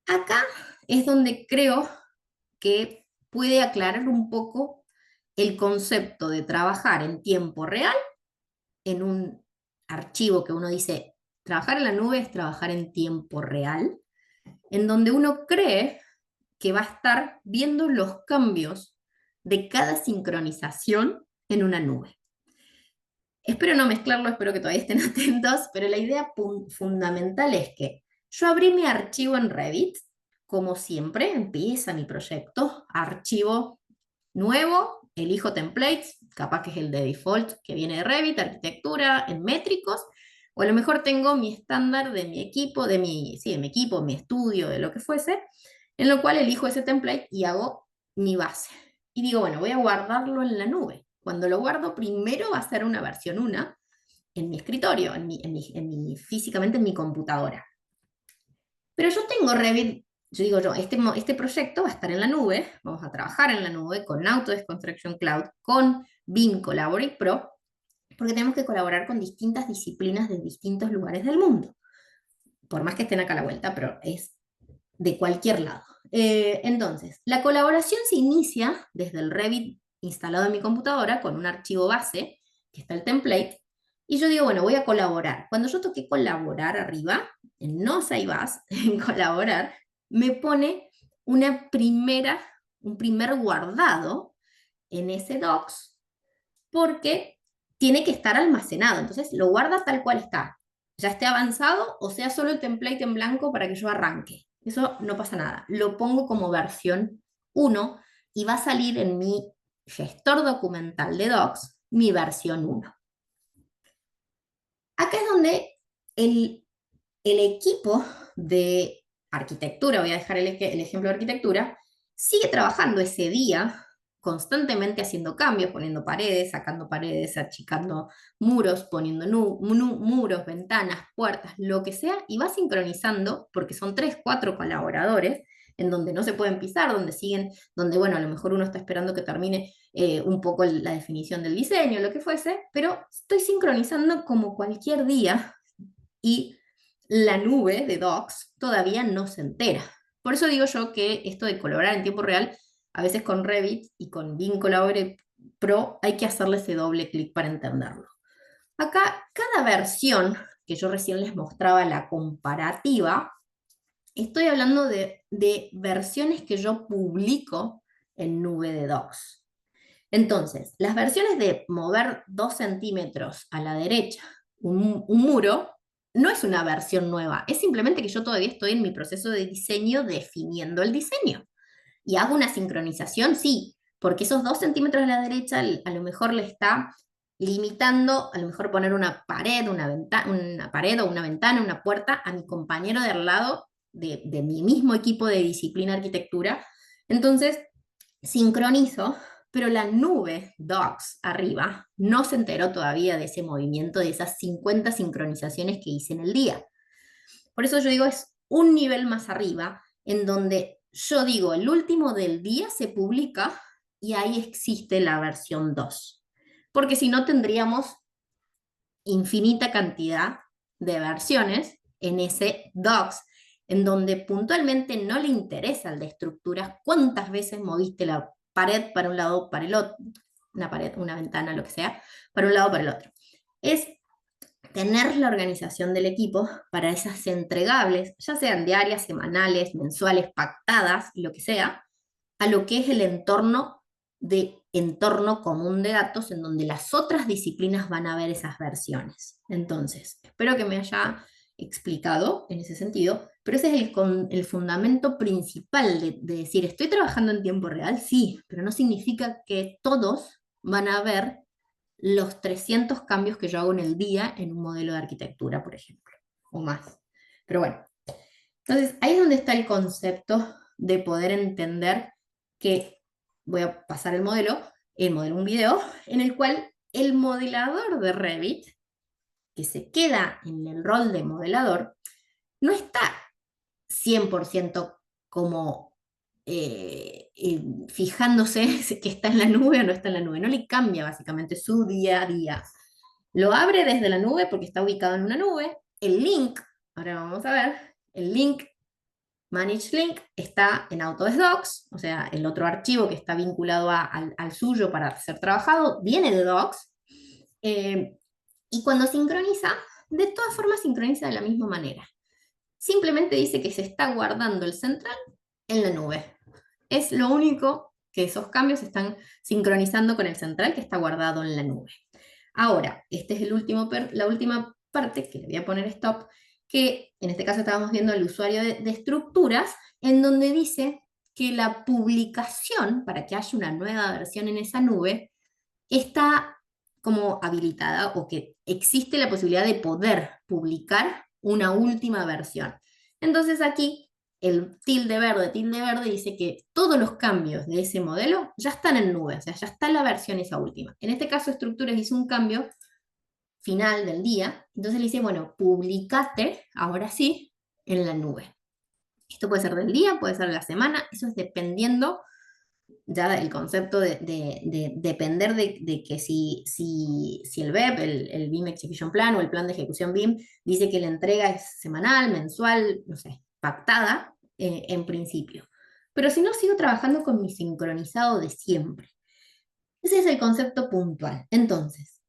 acá es donde creo que puede aclarar un poco el concepto de trabajar en tiempo real en un archivo que uno dice, trabajar en la nube es trabajar en tiempo real, en donde uno cree que va a estar viendo los cambios de cada sincronización en una nube. Espero no mezclarlo, espero que todavía estén atentos, pero la idea fundamental es que yo abrí mi archivo en Revit, como siempre, empieza mi proyecto, archivo nuevo, elijo templates, capaz que es el de default que viene de Revit, arquitectura, en métricos, o a lo mejor tengo mi estándar de mi equipo, de mi equipo, mi estudio, de lo que fuese, en lo cual elijo ese template y hago mi base. Y digo, bueno, voy a guardarlo en la nube. Cuando lo guardo, primero va a ser una versión 1 en mi escritorio, físicamente en mi computadora. Pero yo tengo Revit, yo digo yo, este proyecto va a estar en la nube, vamos a trabajar en la nube con Autodesk Construction Cloud, con BIM Collaborate Pro, porque tenemos que colaborar con distintas disciplinas de distintos lugares del mundo. Por más que estén acá a la vuelta, pero es de cualquier lado. Entonces, la colaboración se inicia desde el Revit instalado en mi computadora con un archivo base, que está el template, y yo digo, bueno, voy a colaborar. Cuando yo toqué colaborar arriba, en No Save As, en colaborar, me pone un primer guardado en ese docs, porque tiene que estar almacenado. Entonces lo guarda tal cual está. Ya esté avanzado o sea solo el template en blanco para que yo arranque. Eso no pasa nada. Lo pongo como versión 1 y va a salir en mi gestor documental de docs mi versión 1. Acá es donde el equipo de arquitectura, voy a dejar el ejemplo de arquitectura, sigue trabajando ese día constantemente haciendo cambios, poniendo paredes, sacando paredes, achicando muros, poniendo muros, ventanas, puertas, lo que sea, y va sincronizando, porque son 3, 4 colaboradores, en donde no se pueden pisar, donde siguen, donde, bueno, a lo mejor uno está esperando que termine un poco la definición del diseño, lo que fuese, pero estoy sincronizando como cualquier día y la nube de docs todavía no se entera. Por eso digo yo que esto de colaborar en tiempo real, a veces con Revit y con BIM Collaborate Pro, hay que hacerle ese doble clic para entenderlo. Acá, cada versión que yo recién les mostraba la comparativa, estoy hablando de versiones que yo publico en nube de docs. Entonces, las versiones de mover 2 centímetros a la derecha un muro no es una versión nueva, es simplemente que yo todavía estoy en mi proceso de diseño definiendo el diseño. Y hago una sincronización, sí, porque esos 2 centímetros a la derecha a lo mejor le está limitando, a lo mejor poner una pared, una pared o una ventana, una puerta a mi compañero de al lado de mi mismo equipo de disciplina arquitectura. Entonces, sincronizo, pero la nube Docs arriba no se enteró todavía de ese movimiento, de esas 50 sincronizaciones que hice en el día. Por eso yo digo, es un nivel más arriba, en donde yo digo, el último del día se publica y ahí existe la versión 2. Porque si no tendríamos infinita cantidad de versiones en ese Docs, en donde puntualmente no le interesa al de estructuras cuántas veces moviste la pared para un lado, para el otro, una pared, una ventana, lo que sea, para un lado, para el otro. Es tener la organización del equipo para esas entregables, ya sean diarias, semanales, mensuales, pactadas, lo que sea, a lo que es el entorno común de datos en donde las otras disciplinas van a ver esas versiones. Entonces, espero que me haya explicado en ese sentido, pero ese es el fundamento principal de decir, estoy trabajando en tiempo real, sí, pero no significa que todos van a ver los 300 cambios que yo hago en el día en un modelo de arquitectura, por ejemplo, o más. Pero bueno, entonces ahí es donde está el concepto de poder entender que voy a pasar el modelo, un video, en el cual el modelador de Revit, que se queda en el rol de modelador, no está 100% como fijándose que está en la nube o no está en la nube. No le cambia básicamente su día a día. Lo abre desde la nube porque está ubicado en una nube. El link, ahora vamos a ver, el link, Manage Link, está en Autodesk Docs, o sea, el otro archivo que está vinculado al suyo para ser trabajado, viene de Docs. Y cuando sincroniza, de todas formas sincroniza de la misma manera. Simplemente dice que se está guardando el central en la nube. Es lo único que esos cambios se están sincronizando con el central que está guardado en la nube. Ahora, este es la última parte que le voy a poner stop, que en este caso estábamos viendo el usuario de estructuras, en donde dice que la publicación, para que haya una nueva versión en esa nube, está como habilitada o que existe la posibilidad de poder publicar una última versión. Entonces aquí el tilde verde dice que todos los cambios de ese modelo ya están en nube, o sea, ya está la versión esa última. En este caso, estructuras hizo un cambio final del día, entonces le dice, bueno, publicate, ahora sí, en la nube. Esto puede ser del día, puede ser de la semana, eso es dependiendo ya el concepto de depender de que si el BEP, el BIM Execution Plan o el plan de ejecución BIM, dice que la entrega es semanal, mensual, no sé, pactada, en principio. Pero si no, sigo trabajando con mi sincronizado de siempre. Ese es el concepto puntual. Entonces,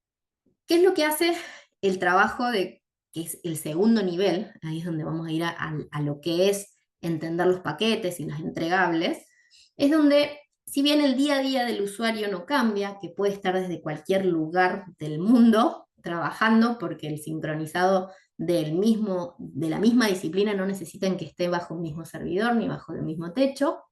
¿qué es lo que hace el trabajo que es el segundo nivel? Ahí es donde vamos a ir a lo que es entender los paquetes y las entregables. Es donde, si bien el día a día del usuario no cambia, que puede estar desde cualquier lugar del mundo trabajando, porque el sincronizado de la misma disciplina no necesitan que esté bajo un mismo servidor ni bajo el mismo techo,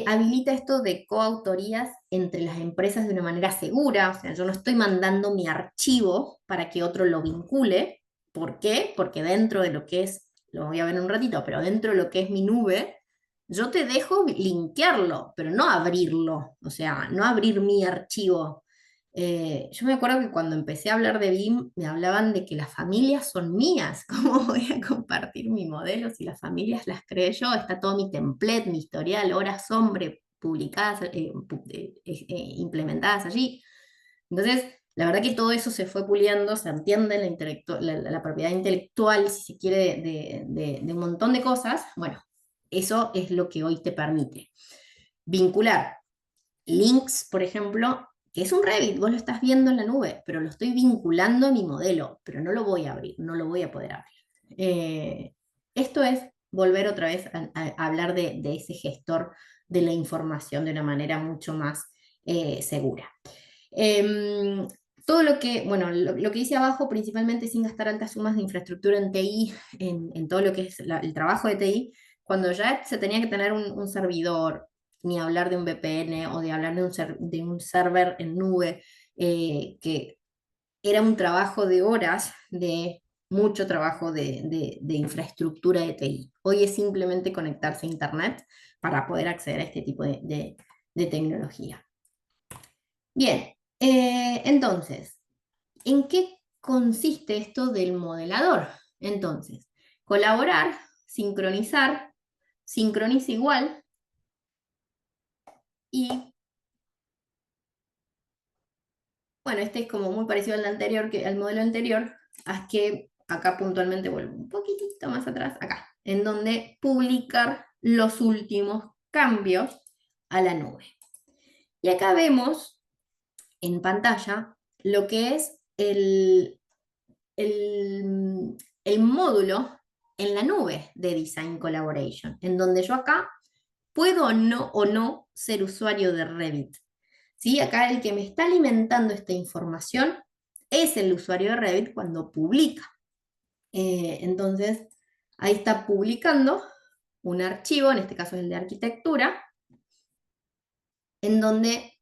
habilita esto de coautorías entre las empresas de una manera segura, o sea, yo no estoy mandando mi archivo para que otro lo vincule. ¿Por qué? Porque dentro de lo que es, lo voy a ver en un ratito, pero dentro de lo que es mi nube, yo te dejo linkearlo, pero no abrirlo, o sea, no abrir mi archivo. Yo me acuerdo que cuando empecé a hablar de BIM, me hablaban de que las familias son mías. ¿Cómo voy a compartir mi modelo si las familias las creé yo? Está todo mi template, mi historial, horas hombre publicadas, implementadas allí. Entonces, la verdad que todo eso se fue puliendo, se entiende la propiedad intelectual, si se quiere, de un montón de cosas. Bueno, eso es lo que hoy te permite vincular links, por ejemplo, que es un Revit, vos lo estás viendo en la nube, pero lo estoy vinculando a mi modelo, pero no lo voy a abrir, no lo voy a poder abrir. Esto es volver otra vez a hablar de ese gestor de la información de una manera mucho más segura. Todo lo que, bueno, lo que hice abajo, principalmente sin gastar altas sumas de infraestructura en TI, en todo lo que es el trabajo de TI, cuando ya se tenía que tener un servidor, ni hablar de un VPN o de hablar de un server en nube, que era un trabajo de horas, de mucho trabajo de infraestructura de TI. Hoy es simplemente conectarse a Internet para poder acceder a este tipo de tecnología. Bien, entonces, ¿en qué consiste esto del modelador? Entonces, colaborar, sincronizar, sincroniza igual y, bueno, este es como muy parecido al anterior, al modelo anterior, haz que acá puntualmente vuelvo un poquitito más atrás, acá, en donde publicar los últimos cambios a la nube. Y acá vemos en pantalla lo que es el módulo en la nube de Design Collaboration, en donde yo acá puedo o no ser usuario de Revit. ¿Sí? Acá el que me está alimentando esta información es el usuario de Revit cuando publica. Entonces, ahí está publicando un archivo, en este caso es el de arquitectura, en donde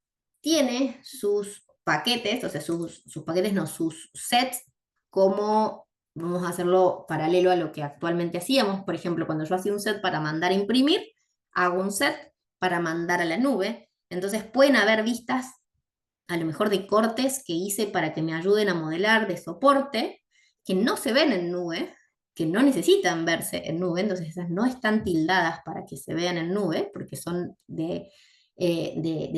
tiene sus paquetes, o sea, sus paquetes no, sus sets, como vamos a hacerlo paralelo a lo que actualmente hacíamos. Por ejemplo, cuando yo hacía un set para mandar a imprimir, hago un set para mandar a la nube. Entonces pueden haber vistas, a lo mejor de cortes que hice para que me ayuden a modelar de soporte, que no se ven en nube, que no necesitan verse en nube, entonces esas no están tildadas para que se vean en nube, porque son de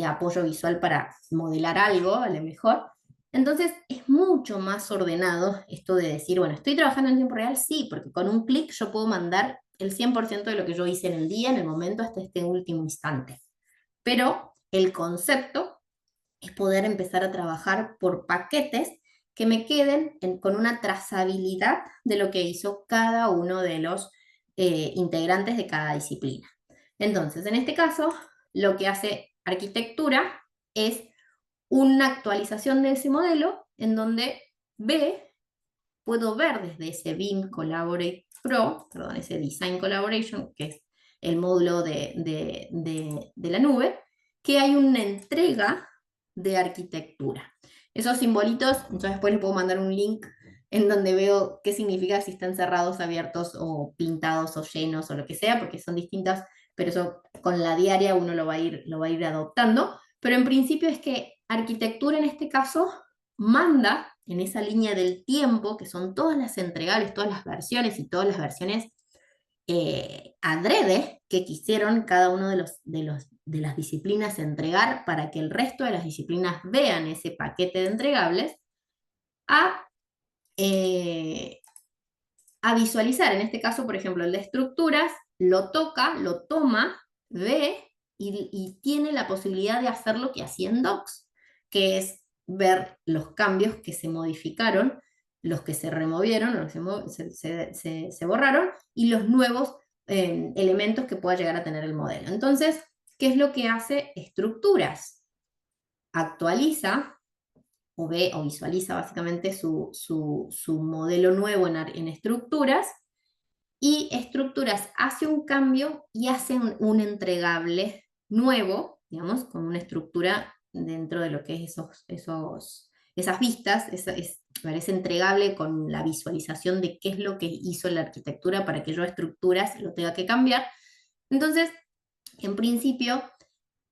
apoyo visual para modelar algo, a lo mejor. Entonces es mucho más ordenado esto de decir, bueno, ¿estoy trabajando en tiempo real? Sí, porque con un clic yo puedo mandar el 100% de lo que yo hice en el día, en el momento, hasta este último instante. Pero el concepto es poder empezar a trabajar por paquetes que me queden con una trazabilidad de lo que hizo cada uno de los integrantes de cada disciplina. Entonces, en este caso, lo que hace arquitectura es una actualización de ese modelo en donde puedo ver desde ese BIM Collaborate Pro, perdón, ese Design Collaboration, que es el módulo de la nube, que hay una entrega de arquitectura. Esos simbolitos, yo después les puedo mandar un link en donde veo qué significa si están cerrados, abiertos o pintados o llenos o lo que sea, porque son distintas, pero eso con la diaria uno lo va a ir adoptando. Pero en principio es que arquitectura en este caso manda en esa línea del tiempo, que son todas las entregables, todas las versiones y todas las versiones adrede que quisieron cada uno de las disciplinas entregar para que el resto de las disciplinas vean ese paquete de entregables, a, eh, a visualizar. En este caso, por ejemplo, el de estructuras, lo toca, lo toma, ve y tiene la posibilidad de hacer lo que hacía en Docs, que es ver los cambios que se modificaron, los que se removieron, los que se borraron, y los nuevos elementos que pueda llegar a tener el modelo. Entonces, ¿qué es lo que hace estructuras? Actualiza o ve o visualiza básicamente su modelo nuevo en estructuras, y estructuras hace un cambio y hace un entregable nuevo, digamos, con una estructura dentro de lo que es esas vistas, parece entregable con la visualización de qué es lo que hizo la arquitectura para que yo estructuras lo tenga que cambiar. Entonces, en principio,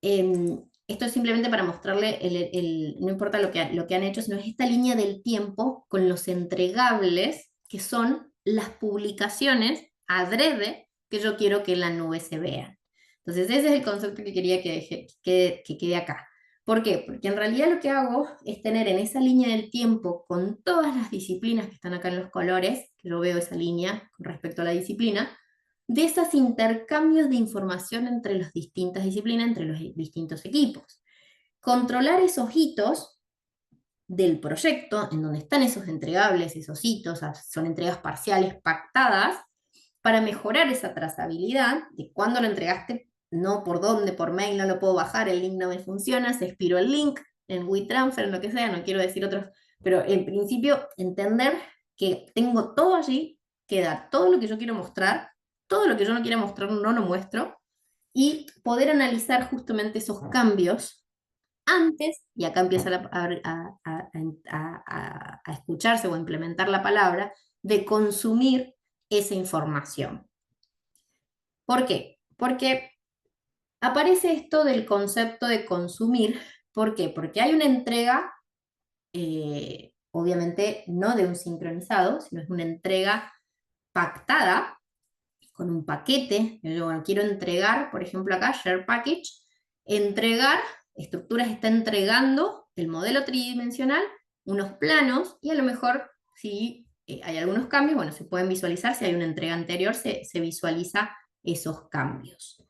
esto es simplemente para mostrarle, no importa lo que han hecho, sino es esta línea del tiempo con los entregables, que son las publicaciones adrede que yo quiero que en la nube se vean. Entonces ese es el concepto que quería que quede acá. ¿Por qué? Porque en realidad lo que hago es tener en esa línea del tiempo con todas las disciplinas que están acá en los colores, que yo veo esa línea con respecto a la disciplina, de esos intercambios de información entre las distintas disciplinas, entre los distintos equipos. Controlar esos hitos del proyecto, en donde están esos entregables, esos hitos, son entregas parciales pactadas, para mejorar esa trazabilidad de cuándo lo entregaste, no por dónde, por mail no lo puedo bajar, el link no me funciona, se expiró el link, en WeTransfer, en lo que sea, no quiero decir otros, pero en principio entender que tengo todo allí, queda todo lo que yo quiero mostrar, todo lo que yo no quiero mostrar no lo muestro, y poder analizar justamente esos cambios antes, y acá empieza a escucharse o a implementar la palabra, de consumir esa información. ¿Por qué? Porque aparece esto del concepto de consumir. ¿Por qué? Porque hay una entrega, obviamente no de un sincronizado, sino es una entrega pactada con un paquete. Yo, bueno, quiero entregar, por ejemplo acá, Share Package, entregar, estructuras está entregando el modelo tridimensional, unos planos, y a lo mejor si hay algunos cambios, bueno, se pueden visualizar, si hay una entrega anterior, se visualiza esos cambios.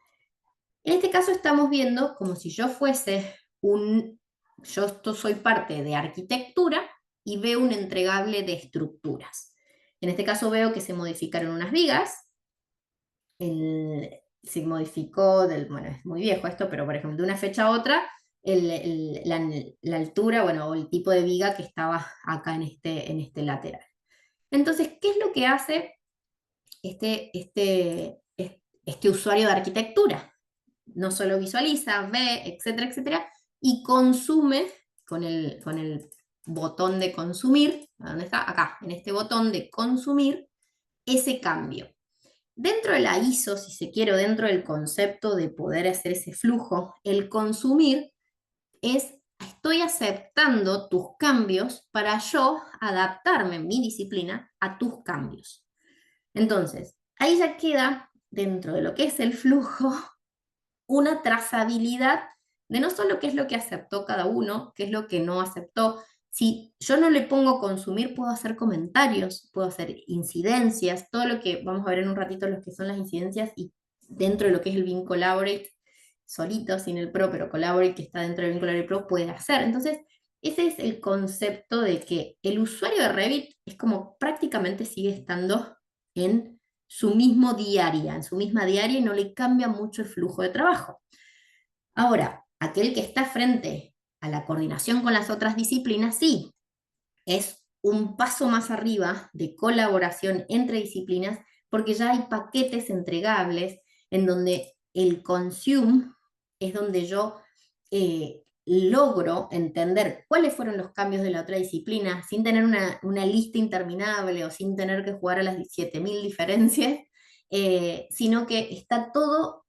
En este caso estamos viendo como si yo fuese yo soy parte de arquitectura y veo un entregable de estructuras. En este caso veo que se modificaron unas vigas, se modificó, bueno, es muy viejo esto, pero por ejemplo, de una fecha a otra, la altura, bueno, o el tipo de viga que estaba acá en este lateral. Entonces, ¿qué es lo que hace este usuario de arquitectura? No solo visualiza, ve, etcétera, etcétera, y consume con el botón de consumir. ¿Dónde está? Acá, en este botón de consumir, ese cambio. Dentro de la ISO, si se quiere, o dentro del concepto de poder hacer ese flujo, el consumir es: estoy aceptando tus cambios para yo adaptarme en mi disciplina a tus cambios. Entonces, ahí ya queda dentro de lo que es el flujo una trazabilidad de no solo qué es lo que aceptó cada uno, qué es lo que no aceptó. Si yo no le pongo consumir, puedo hacer comentarios, puedo hacer incidencias, todo lo que vamos a ver en un ratito, lo que son las incidencias, y dentro de lo que es el BIM Collaborate, solito, sin el Pro, pero Collaborate, que está dentro del BIM Collaborate Pro, puede hacer. Entonces, ese es el concepto de que el usuario de Revit es como prácticamente sigue estando en su mismo diaria, en su misma diaria, y no le cambia mucho el flujo de trabajo. Ahora, aquel que está frente a la coordinación con las otras disciplinas, sí, es un paso más arriba de colaboración entre disciplinas, porque ya hay paquetes entregables en donde el consume es donde yo logro entender cuáles fueron los cambios de la otra disciplina sin tener una lista interminable o sin tener que jugar a las 17.000 diferencias, sino que está todo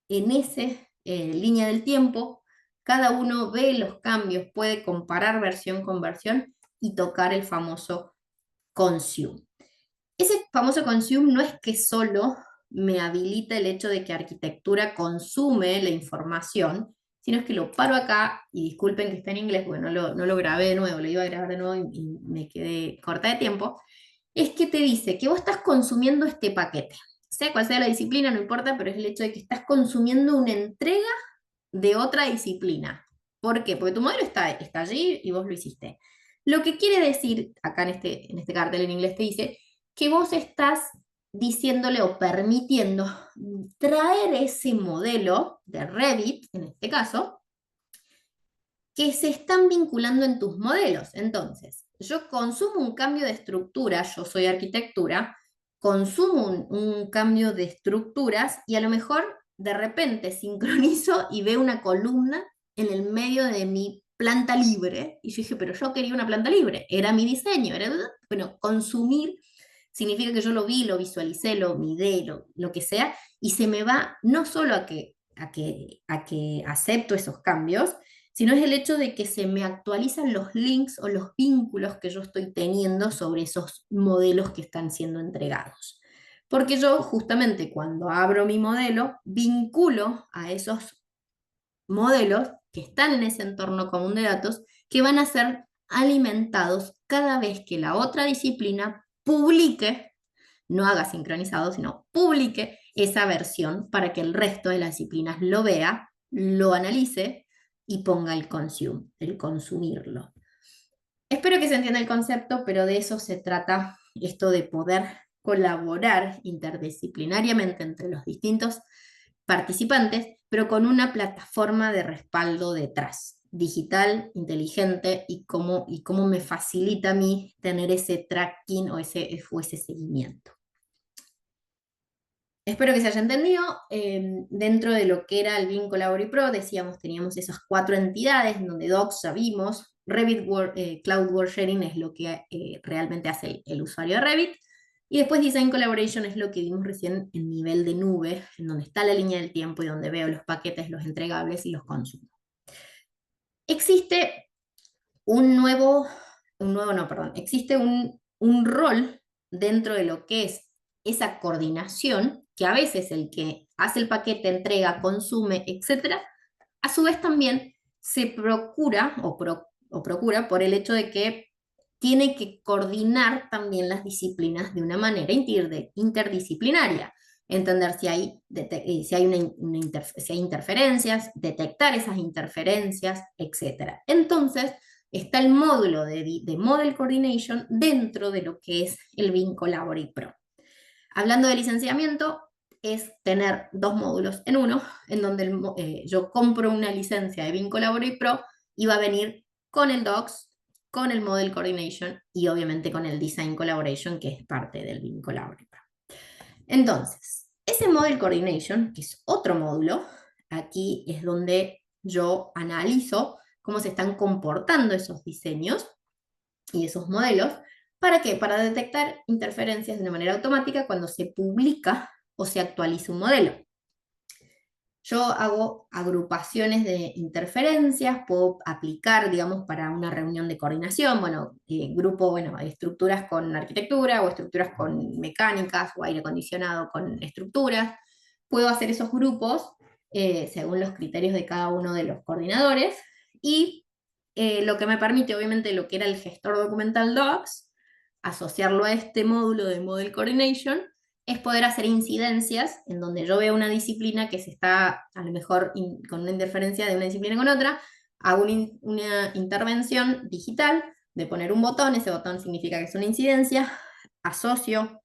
en esa línea del tiempo. Cada uno ve los cambios, puede comparar versión con versión y tocar el famoso consume. Ese famoso consume no es que solo me habilita el hecho de que arquitectura consume la información, sino es que lo paro acá, y disculpen que está en inglés, porque no lo grabé de nuevo, lo iba a grabar de nuevo y me quedé corta de tiempo, es que te dice que vos estás consumiendo este paquete, sea cual sea la disciplina, no importa, pero es el hecho de que estás consumiendo una entrega de otra disciplina. ¿Por qué? Porque tu modelo está allí y vos lo hiciste. Lo que quiere decir, acá en este cartel en inglés te dice, que vos estás diciéndole o permitiendo traer ese modelo de Revit, en este caso, que se están vinculando en tus modelos. Entonces, yo consumo un cambio de estructura, yo soy arquitectura, consumo un cambio de estructuras y a lo mejor de repente sincronizo y veo una columna en el medio de mi planta libre. Y yo dije, pero yo quería una planta libre, era mi diseño, bueno, consumir significa que yo lo vi, lo visualicé, lo midé, lo que sea, y se me va no solo a que acepto esos cambios, sino es el hecho de que se me actualizan los links o los vínculos que yo estoy teniendo sobre esos modelos que están siendo entregados. Porque yo justamente cuando abro mi modelo, vinculo a esos modelos que están en ese entorno común de datos que van a ser alimentados cada vez que la otra disciplina publique, no haga sincronizado, sino publique esa versión para que el resto de las disciplinas lo vea, lo analice y ponga el consume, el consumirlo. Espero que se entienda el concepto, pero de eso se trata esto de poder colaborar interdisciplinariamente entre los distintos participantes, pero con una plataforma de respaldo detrás, digital, inteligente, y cómo me facilita a mí tener ese tracking o ese seguimiento. Espero que se haya entendido. Dentro de lo que era el BIM Collaborate Pro, decíamos, teníamos esas 4 entidades, en donde Docs ya vimos, Revit Cloud Work Sharing es lo que realmente hace el usuario de Revit, y después Design Collaboration es lo que vimos recién en nivel de nube, en donde está la línea del tiempo y donde veo los paquetes, los entregables y los consumo. Existe existe un rol dentro de lo que es esa coordinación, que a veces el que hace el paquete, entrega, consume, etcétera, a su vez también se procura o procura por el hecho de que tiene que coordinar también las disciplinas de una manera interdisciplinaria. Entender si hay interferencias, detectar esas interferencias, etcétera. Entonces, está el módulo de Model Coordination dentro de lo que es el BIM Collaborate Pro. Hablando de licenciamiento, es tener 2 módulos en uno, en donde yo compro una licencia de BIM Collaborate Pro y va a venir con el Docs, con el Model Coordination y obviamente con el Design Collaboration, que es parte del BIM Collaborate Pro. Entonces, ese Model Coordination, que es otro módulo, aquí es donde yo analizo cómo se están comportando esos diseños y esos modelos. ¿Para qué? Para detectar interferencias de una manera automática cuando se publica o se actualiza un modelo. Yo hago agrupaciones de interferencias, puedo aplicar, digamos, para una reunión de coordinación, grupo, estructuras con arquitectura o estructuras con mecánicas o aire acondicionado con estructuras. Puedo hacer esos grupos según los criterios de cada uno de los coordinadores y lo que me permite, obviamente, lo que era el gestor documental Docs, asociarlo a este módulo de Model Coordination, es poder hacer incidencias en donde yo veo una disciplina que se está, a lo mejor, con una interferencia de una disciplina con otra, hago una intervención digital de poner un botón, ese botón significa que es una incidencia, asocio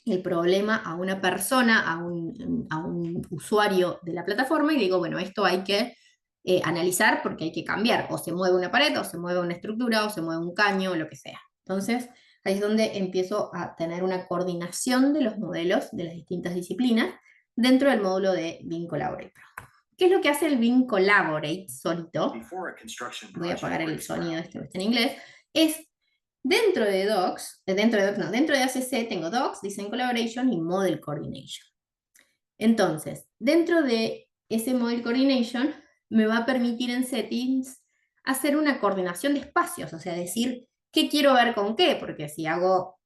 el problema a una persona, a un usuario de la plataforma y digo, bueno, esto hay que analizar porque hay que cambiar, o se mueve una pared, o se mueve una estructura, o se mueve un caño, o lo que sea. Entonces, ahí es donde empiezo a tener una coordinación de los modelos de las distintas disciplinas dentro del módulo de BIM Collaborate. ¿Qué es lo que hace el BIM Collaborate solito? Voy a apagar el sonido este que está en inglés. Es dentro de Docs, dentro de ACC tengo Docs, Design Collaboration y Model Coordination. Entonces, dentro de ese Model Coordination me va a permitir en Settings hacer una coordinación de espacios, o sea, decir qué quiero ver con qué, porque si hago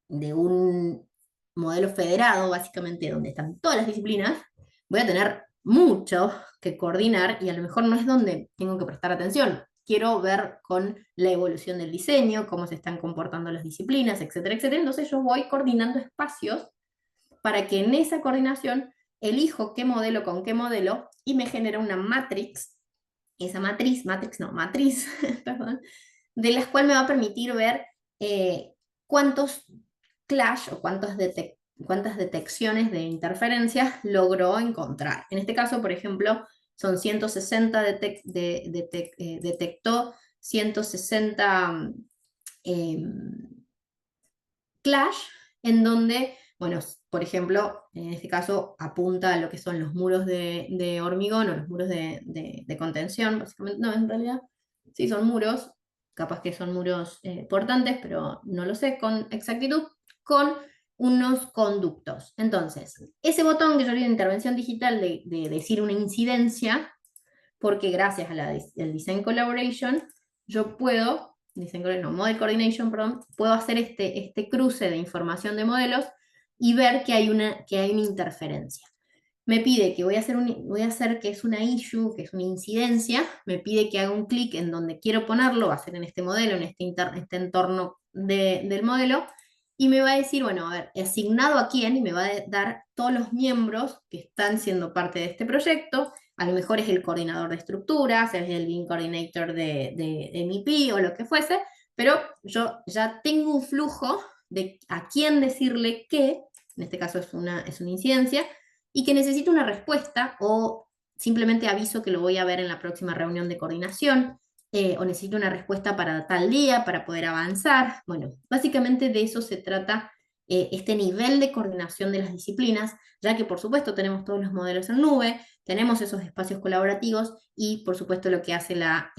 de un modelo federado, básicamente donde están todas las disciplinas, voy a tener mucho que coordinar y a lo mejor no es donde tengo que prestar atención. Quiero ver con la evolución del diseño, cómo se están comportando las disciplinas, etcétera, etcétera. Entonces yo voy coordinando espacios para que en esa coordinación elijo qué modelo con qué modelo y me genera una matrix, esa matriz, perdón, de las cuales me va a permitir ver cuántos clash o cuántas detecciones de interferencias logró encontrar. En este caso, por ejemplo, son 160 detectó 160 clash, en donde, bueno, por ejemplo, en este caso apunta a lo que son los muros de hormigón o los muros de contención, básicamente, no, en realidad, sí son muros, capaz que son muros portantes, pero no lo sé con exactitud, con unos conductos. Entonces, ese botón que yo le di de intervención digital de decir una incidencia, porque gracias a al Design Collaboration, yo puedo, Model Coordination, perdón, puedo hacer este cruce de información de modelos y ver que hay una interferencia. Me pide que voy a hacer que es una issue, que es una incidencia, me pide que haga un clic en donde quiero ponerlo, va a ser en este modelo, en este entorno del modelo, y me va a decir, bueno, a ver, asignado a quién, y me va a dar todos los miembros que están siendo parte de este proyecto. A lo mejor es el coordinador de estructuras, es el BIM Coordinator de MIP o lo que fuese, pero yo ya tengo un flujo de a quién decirle qué, en este caso es una incidencia, y que necesito una respuesta o simplemente aviso que lo voy a ver en la próxima reunión de coordinación, o necesito una respuesta para tal día, para poder avanzar. Bueno, básicamente de eso se trata este nivel de coordinación de las disciplinas, ya que por supuesto tenemos todos los modelos en nube, tenemos esos espacios colaborativos y por supuesto lo que hace la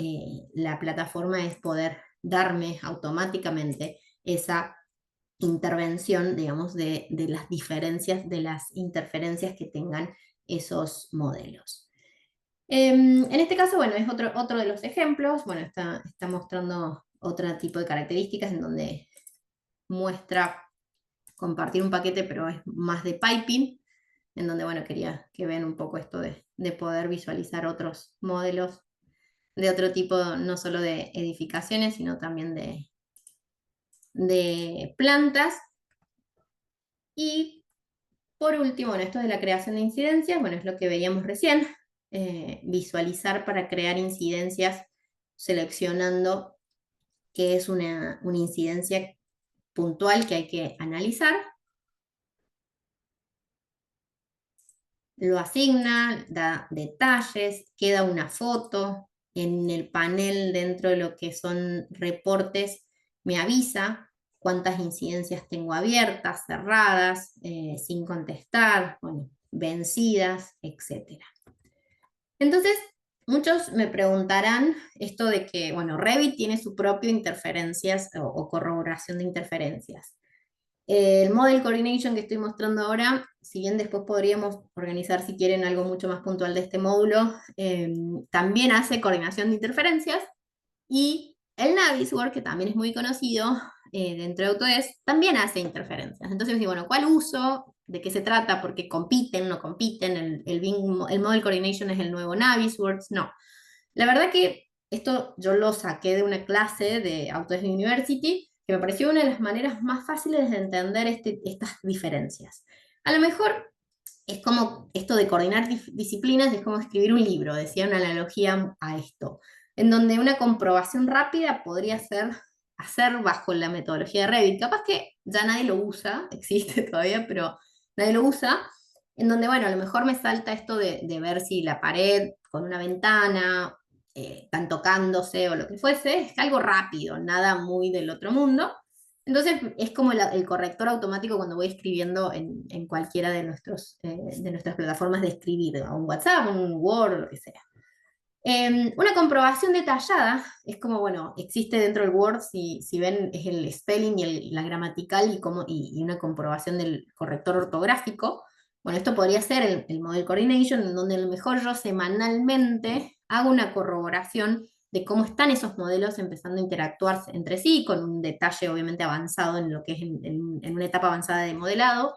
plataforma es poder darme automáticamente esa intervención, digamos, de las diferencias, de las interferencias que tengan esos modelos. En este caso, bueno, es otro de los ejemplos. Bueno, está mostrando otro tipo de características en donde muestra compartir un paquete, pero es más de piping, en donde, bueno, quería que vean un poco esto de poder visualizar otros modelos de otro tipo, no solo de edificaciones, sino también de plantas. Y por último, bueno, esto de la creación de incidencias, bueno, es lo que veíamos recién, visualizar para crear incidencias seleccionando qué es una incidencia puntual que hay que analizar. Lo asigna, da detalles, queda una foto. En el panel dentro de lo que son reportes me avisa cuántas incidencias tengo abiertas, cerradas, sin contestar, bueno, vencidas, etc. Entonces, muchos me preguntarán esto de que, bueno, Revit tiene su propio interferencias o corroboración de interferencias. El Model Coordination que estoy mostrando ahora, si bien después podríamos organizar, si quieren, algo mucho más puntual de este módulo, también hace coordinación de interferencias, y el Navisworks, que también es muy conocido dentro de Autodesk, también hace interferencias. Entonces, bueno, ¿cuál uso? ¿De qué se trata? ¿Porque compiten, no compiten? ¿El Model Coordination es el nuevo Navisworks? No. La verdad que esto yo lo saqué de una clase de Autodesk University, que me pareció una de las maneras más fáciles de entender estas diferencias. A lo mejor es como esto de coordinar disciplinas, es como escribir un libro, decía una analogía a esto, en donde una comprobación rápida podría ser hacer bajo la metodología de Revit. Capaz que ya nadie lo usa, existe todavía, pero nadie lo usa. en donde, bueno, a lo mejor me salta esto de ver si la pared con una ventana están tocándose o lo que fuese, es algo rápido, nada muy del otro mundo. Entonces es como el corrector automático cuando voy escribiendo en cualquiera de nuestras plataformas de escribir, a un WhatsApp, un Word, lo que sea. Una comprobación detallada es como, bueno, existe dentro del Word, si ven, es el spelling y la gramatical y una comprobación del corrector ortográfico. Bueno, esto podría ser el Model Coordination, en donde a lo mejor yo semanalmente hago una corroboración de cómo están esos modelos empezando a interactuar entre sí, con un detalle obviamente avanzado en lo que es en una etapa avanzada de modelado.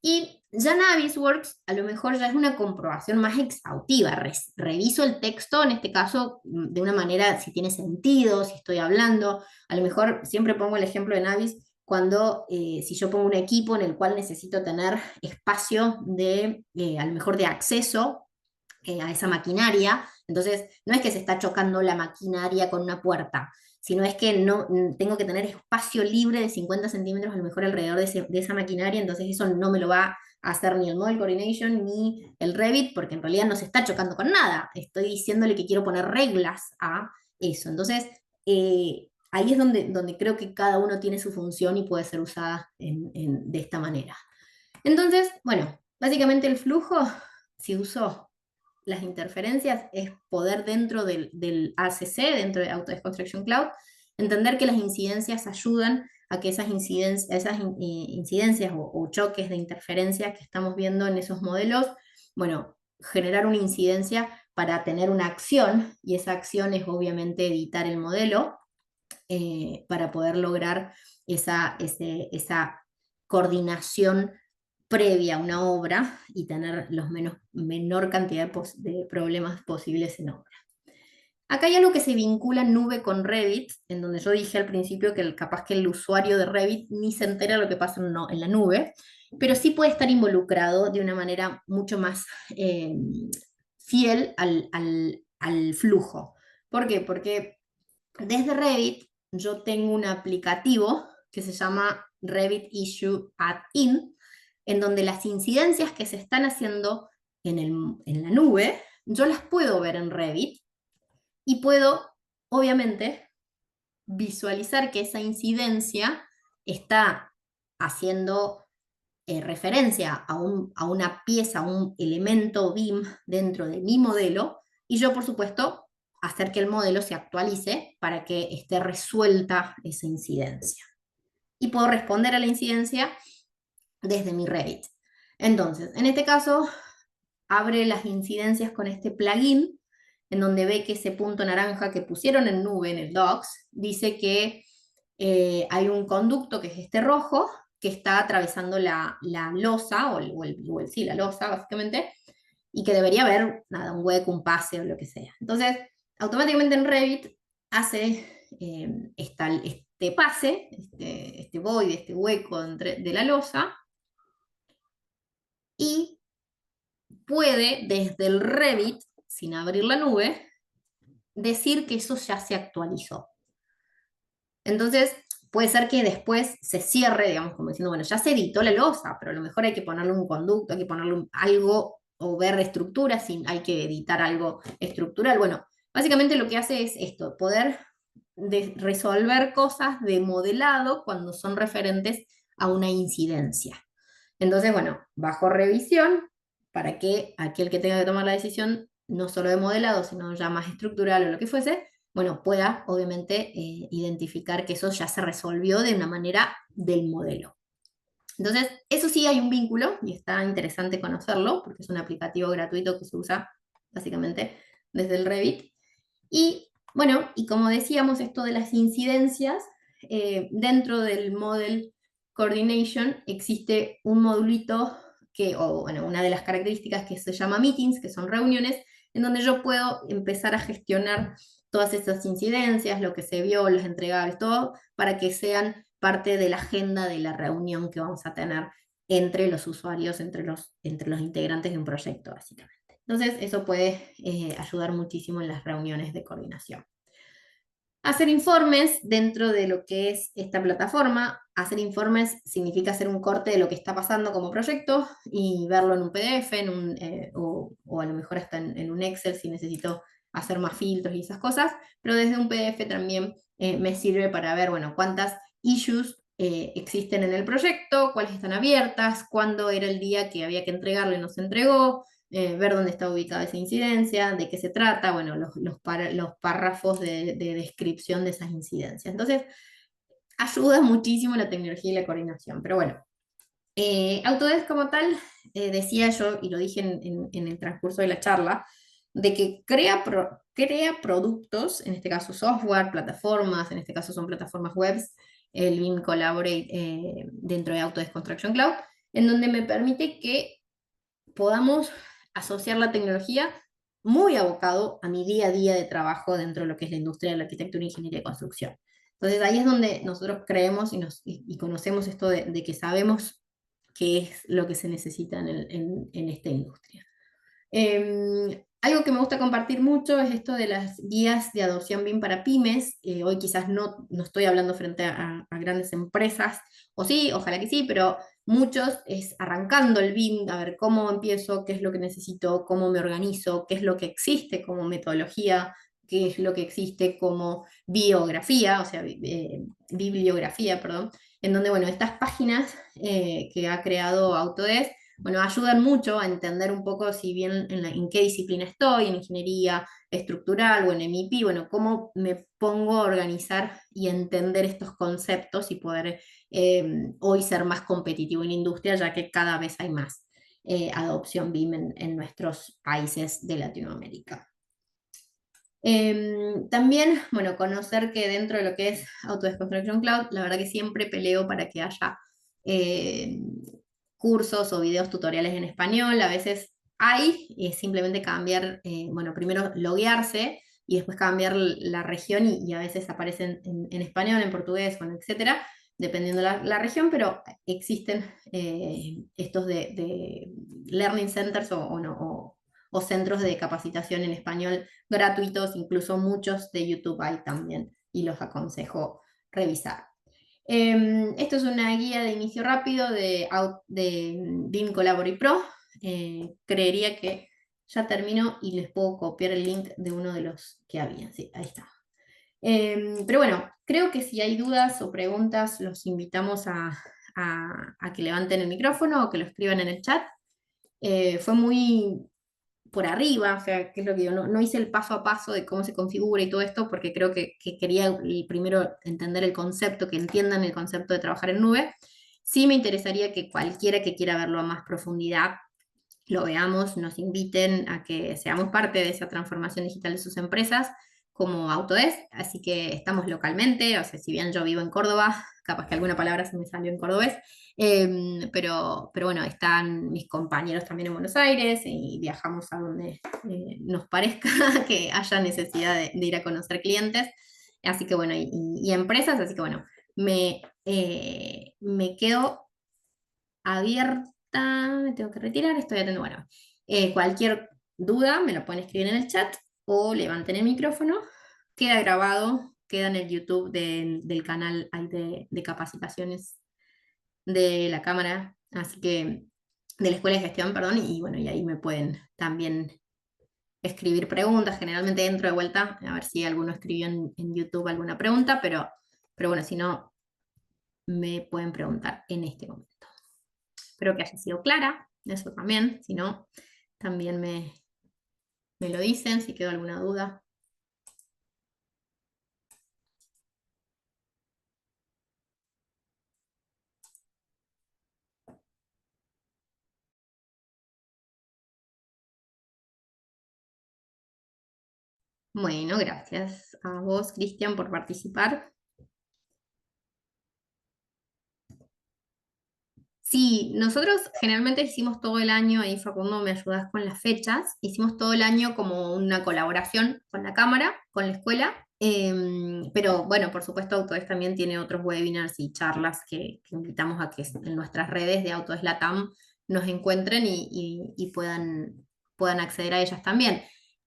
Y ya Navisworks a lo mejor ya es una comprobación más exhaustiva. Reviso el texto, en este caso, de una manera, si tiene sentido, si estoy hablando. A lo mejor siempre pongo el ejemplo de Navis cuando, si yo pongo un equipo en el cual necesito tener espacio a lo mejor de acceso a esa maquinaria. Entonces, no es que se está chocando la maquinaria con una puerta, sino es que no tengo que tener espacio libre de 50 centímetros a lo mejor alrededor de esa maquinaria, entonces eso no me lo va a hacer ni el Model Coordination ni el Revit, porque en realidad no se está chocando con nada. Estoy diciéndole que quiero poner reglas a eso. Entonces, ahí es donde creo que cada uno tiene su función y puede ser usada de esta manera. Entonces, bueno, básicamente el flujo, si uso las interferencias, es poder dentro del ACC, dentro de Autodesk Construction Cloud, entender que las incidencias ayudan a que incidencias o choques de interferencia que estamos viendo en esos modelos, bueno, generar una incidencia para tener una acción, y esa acción es obviamente editar el modelo para poder lograr esa coordinación previa a una obra y tener menor cantidad de problemas posibles en obra. Acá hay algo que se vincula nube con Revit, en donde yo dije al principio que capaz que el usuario de Revit ni se entera de lo que pasa en la nube, pero sí puede estar involucrado de una manera mucho más fiel al flujo. ¿Por qué? Porque desde Revit yo tengo un aplicativo que se llama Revit Issue Add-in, en donde las incidencias que se están haciendo en la nube, yo las puedo ver en Revit y puedo, obviamente, visualizar que esa incidencia está haciendo referencia a una pieza, a un elemento BIM dentro de mi modelo, y yo, por supuesto, hacer que el modelo se actualice para que esté resuelta esa incidencia. Y puedo responder a la incidencia desde mi Revit. Entonces, en este caso, abre las incidencias con este plugin, en donde ve que ese punto naranja que pusieron en nube, en el Docs, dice que hay un conducto, que es este rojo, que está atravesando la losa, sí, la losa, básicamente, y que debería haber, nada, un hueco, un pase o lo que sea. Entonces, automáticamente en Revit hace este pase, este void, este hueco de la losa, y puede desde el Revit, sin abrir la nube, decir que eso ya se actualizó. Entonces, puede ser que después se cierre, digamos, como diciendo, bueno, ya se editó la losa, pero a lo mejor hay que ponerle un conducto, hay que ponerle algo o ver estructuras, si hay que editar algo estructural. Bueno, básicamente lo que hace es esto, poder resolver cosas de modelado cuando son referentes a una incidencia. Entonces, bueno, bajo revisión para que aquel que tenga que tomar la decisión, no solo de modelado, sino ya más estructural o lo que fuese, bueno, pueda obviamente identificar que eso ya se resolvió de una manera del modelo. Entonces, eso sí hay un vínculo y está interesante conocerlo porque es un aplicativo gratuito que se usa básicamente desde el Revit. Y bueno, y como decíamos, esto de las incidencias, dentro del Model Coordination existe un modulito bueno, una de las características que se llama Meetings, que son reuniones, en donde yo puedo empezar a gestionar todas estas incidencias, lo que se vio, los entregables, todo, para que sean parte de la agenda de la reunión que vamos a tener entre los usuarios, entre los integrantes de un proyecto, básicamente. Entonces, eso puede ayudar muchísimo en las reuniones de coordinación. hacer informes dentro de lo que es esta plataforma. Hacer informes significa hacer un corte de lo que está pasando como proyecto y verlo en un PDF, o a lo mejor hasta en un Excel si necesito hacer más filtros y esas cosas, pero desde un PDF también me sirve para ver, bueno, cuántas issues existen en el proyecto, cuáles están abiertas, cuándo era el día que había que entregarlo y no se entregó, ver dónde está ubicada esa incidencia, de qué se trata, bueno, los párrafos de descripción de esas incidencias. Entonces, ayuda muchísimo la tecnología y la coordinación, pero bueno. Autodesk como tal, decía yo, y lo dije en el transcurso de la charla, de que crea productos, en este caso software, plataformas, en este caso son plataformas webs, el BIM Collaborate dentro de Autodesk Construction Cloud, en donde me permite que podamos asociar la tecnología muy abocado a mi día a día de trabajo dentro de lo que es la industria de la arquitectura, ingeniería y construcción. Entonces ahí es donde nosotros creemos y conocemos esto de que sabemos qué es lo que se necesita en esta industria. Algo que me gusta compartir mucho es esto de las guías de adopción BIM para pymes. Hoy quizás no estoy hablando frente a grandes empresas, o sí, ojalá que sí, pero muchos es arrancando el BIM, a ver cómo empiezo, qué es lo que necesito, cómo me organizo, qué es lo que existe como metodología, qué es lo que existe como biografía, o sea, bibliografía, perdón, en donde, bueno, estas páginas que ha creado Autodesk, bueno, ayudan mucho a entender un poco si bien en qué disciplina estoy, en ingeniería estructural o en MEP, bueno, cómo me pongo a organizar y entender estos conceptos y poder hoy ser más competitivo en la industria, ya que cada vez hay más adopción BIM en nuestros países de Latinoamérica. También, bueno, conocer que dentro de lo que es Autodesk Construction Cloud, la verdad que siempre peleo para que haya eh, cursos o videos tutoriales en español. A veces hay, y es simplemente cambiar, bueno, primero loguearse y después cambiar la región y a veces aparecen en español, en portugués, bueno, etcétera, dependiendo la región, pero existen estos de learning centers o centros de capacitación en español gratuitos, incluso muchos de YouTube hay también, y los aconsejo revisar. Esto es una guía de inicio rápido de BIM Collaborate Pro. Creería que ya termino y les puedo copiar el link de uno de los que había. Sí, ahí está. Pero bueno, creo que si hay dudas o preguntas, los invitamos a que levanten el micrófono o que lo escriban en el chat. Fue muy por arriba, o sea, qué es lo que digo, no hice el paso a paso de cómo se configura y todo esto, porque creo que quería primero entender el concepto, que entiendan el concepto de trabajar en nube. Sí me interesaría que cualquiera que quiera verlo a más profundidad, lo veamos, nos inviten a que seamos parte de esa transformación digital de sus empresas como Autodesk, así que estamos localmente, o sea, si bien yo vivo en Córdoba, capaz que alguna palabra se me salió en cordobés, pero bueno, están mis compañeros también en Buenos Aires y viajamos a donde nos parezca que haya necesidad de ir a conocer clientes, así que bueno, y empresas, así que bueno, me quedo abierta, me tengo que retirar, estoy atento, bueno, cualquier duda me lo pueden escribir en el chat o levanten el micrófono, queda grabado, queda en el YouTube del canal ahí de capacitaciones de la cámara, así que de la Escuela de Gestión, perdón, y bueno, y ahí me pueden también escribir preguntas, generalmente entro de vuelta, a ver si alguno escribió en YouTube alguna pregunta, pero bueno, si no, me pueden preguntar en este momento. Espero que haya sido clara, eso también, si no, también me lo dicen si quedó alguna duda. Bueno, gracias a vos, Cristian, por participar. Sí, nosotros generalmente hicimos todo el año, ahí Facundo me ayudas con las fechas, hicimos todo el año como una colaboración con la cámara, con la escuela, pero bueno, por supuesto Autodesk también tiene otros webinars y charlas que invitamos a que en nuestras redes de Autodesk Latam nos encuentren y puedan acceder a ellas también.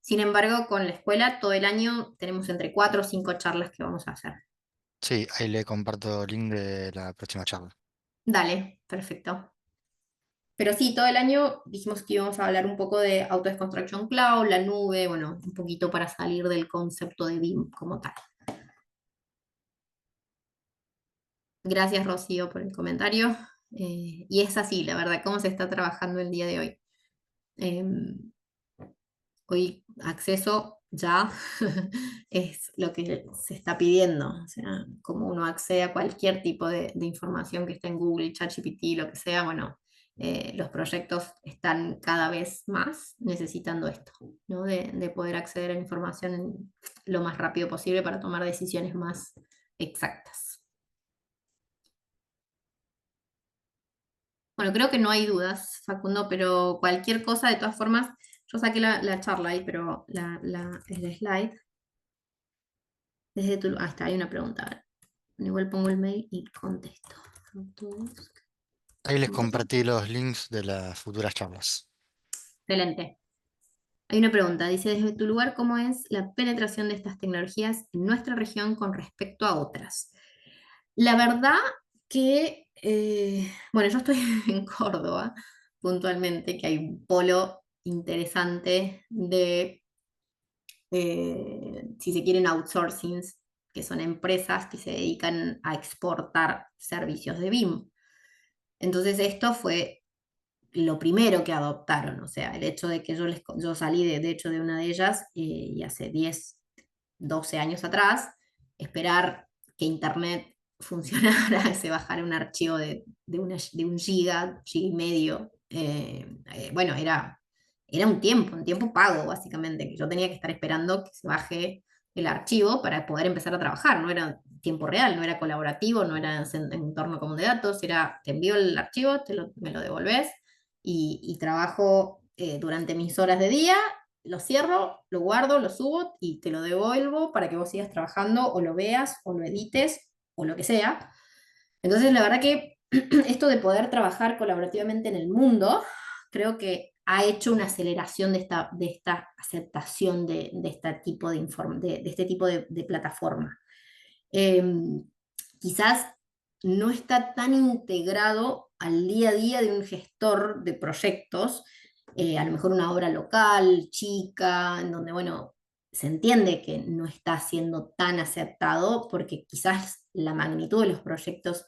Sin embargo, con la escuela todo el año tenemos entre 4 o 5 charlas que vamos a hacer. Sí, ahí le comparto el link de la próxima charla. Dale, perfecto. Pero sí, todo el año dijimos que íbamos a hablar un poco de Autodesk Construction Cloud, la nube, bueno, un poquito para salir del concepto de BIM como tal. Gracias, Rocío, por el comentario. Y es así, la verdad, cómo se está trabajando el día de hoy. Hoy acceso ya es lo que se está pidiendo, o sea, como uno accede a cualquier tipo de información que esté en Google, ChatGPT, lo que sea, bueno, los proyectos están cada vez más necesitando esto, ¿no? De poder acceder a la información lo más rápido posible para tomar decisiones más exactas. Bueno, creo que no hay dudas, Facundo, pero cualquier cosa, de todas formas, yo saqué la charla ahí, pero el slide, desde tu... Ah, está, hay una pregunta. A ver. Igual pongo el mail y contesto. Ahí les compartí los links de las futuras charlas. Excelente. Hay una pregunta, dice, desde tu lugar, ¿cómo es la penetración de estas tecnologías en nuestra región con respecto a otras? La verdad que, bueno, yo estoy en Córdoba, puntualmente, que hay un polo interesante de, si se quieren, outsourcings, que son empresas que se dedican a exportar servicios de BIM. Entonces esto fue lo primero que adoptaron, o sea, el hecho de que yo salí de hecho de una de ellas y hace 10 12 años atrás, esperar que Internet funcionara, se bajara un archivo de un giga, giga y medio, bueno, era un tiempo pago básicamente, que yo tenía que estar esperando que se baje el archivo para poder empezar a trabajar, no era tiempo real, no era colaborativo, no era en entorno común de datos, era te envío el archivo, me lo devolves y trabajo durante mis horas de día, lo cierro, lo guardo, lo subo y te lo devuelvo para que vos sigas trabajando o lo veas o lo edites o lo que sea. Entonces, la verdad que esto de poder trabajar colaborativamente en el mundo, creo que ha hecho una aceleración de esta aceptación de este tipo de este tipo de plataforma. Eh, Quizás no está tan integrado al día a día de un gestor de proyectos, a lo mejor una obra local, chica, en donde, bueno, se entiende que no está siendo tan aceptado porque quizás la magnitud de los proyectos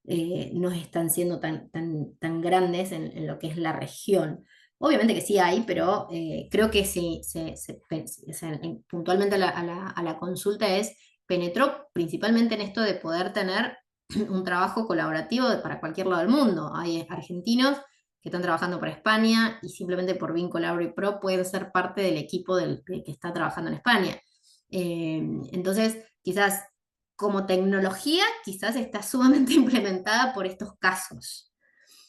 no están siendo tan grandes en lo que es la región. Obviamente que sí hay, pero creo que sí, o sea, puntualmente a la consulta es, penetró principalmente en esto de poder tener un trabajo colaborativo para cualquier lado del mundo. Hay argentinos que están trabajando para España y simplemente por Beam Collaborate Pro pueden ser parte del equipo que está trabajando en España. Entonces, quizás como tecnología, quizás está sumamente implementada por estos casos.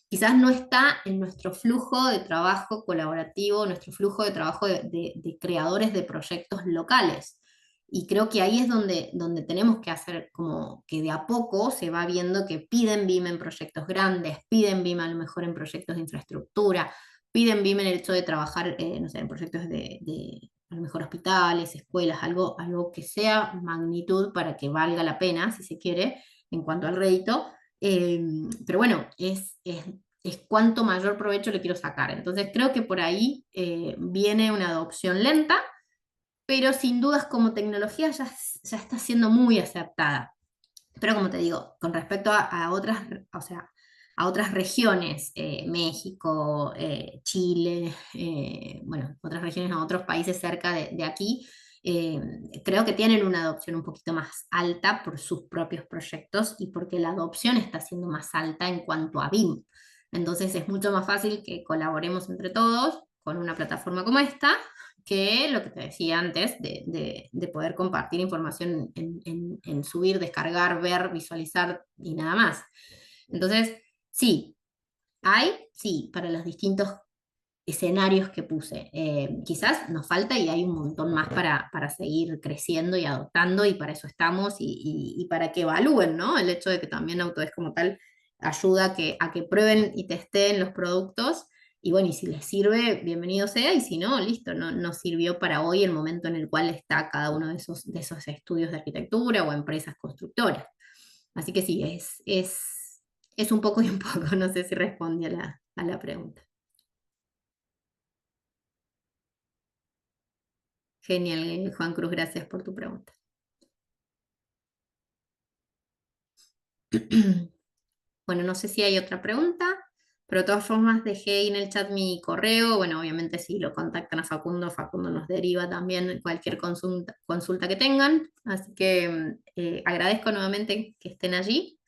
Quizás no está en nuestro flujo de trabajo colaborativo, nuestro flujo de trabajo de creadores de proyectos locales. Y creo que ahí es donde tenemos que hacer como que de a poco se va viendo que piden BIM en proyectos grandes, piden BIM a lo mejor en proyectos de infraestructura, piden BIM en el hecho de trabajar, no sé, en proyectos a lo mejor hospitales, escuelas, algo que sea magnitud para que valga la pena, si se quiere, en cuanto al rédito. Pero bueno, es cuánto mayor provecho le quiero sacar. Entonces creo que por ahí viene una adopción lenta, pero sin dudas como tecnología ya está siendo muy aceptada. Pero como te digo, con respecto a otras, o sea, a otras regiones, México, Chile, bueno, otras regiones, a otros países cerca de aquí, eh, creo que tienen una adopción un poquito más alta por sus propios proyectos y porque la adopción está siendo más alta en cuanto a BIM. Entonces es mucho más fácil que colaboremos entre todos con una plataforma como esta que lo que te decía antes, de poder compartir información en subir, descargar, ver, visualizar y nada más. Entonces, sí, sí, para los distintos escenarios que puse. Quizás nos falta y hay un montón más para seguir creciendo y adoptando y para eso estamos y para que evalúen, ¿no? El hecho de que también Autodesk como tal ayuda a que prueben y testeen los productos y bueno, y si les sirve, bienvenido sea, y si no, listo, no sirvió para hoy el momento en el cual está cada uno de esos estudios de arquitectura o empresas constructoras. Así que sí, es un poco y un poco, no sé si respondí a la pregunta. Genial, Juan Cruz, gracias por tu pregunta. Bueno, no sé si hay otra pregunta, pero de todas formas dejé ahí en el chat mi correo. Bueno, obviamente si lo contactan a Facundo, Facundo nos deriva también cualquier consulta que tengan. Así que agradezco nuevamente que estén allí.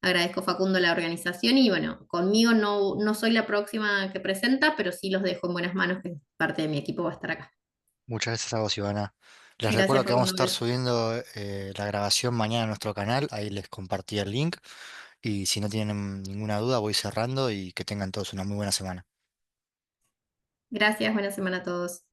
Agradezco, Facundo, la organización y bueno, conmigo no soy la próxima que presenta, pero sí los dejo en buenas manos, que parte de mi equipo va a estar acá. Muchas gracias a vos, Ivana. Les Gracias, recuerdo que vamos a Facundo. estar subiendo la grabación mañana a nuestro canal, ahí les compartí el link y si no tienen ninguna duda voy cerrando y que tengan todos una muy buena semana. Gracias, buena semana a todos.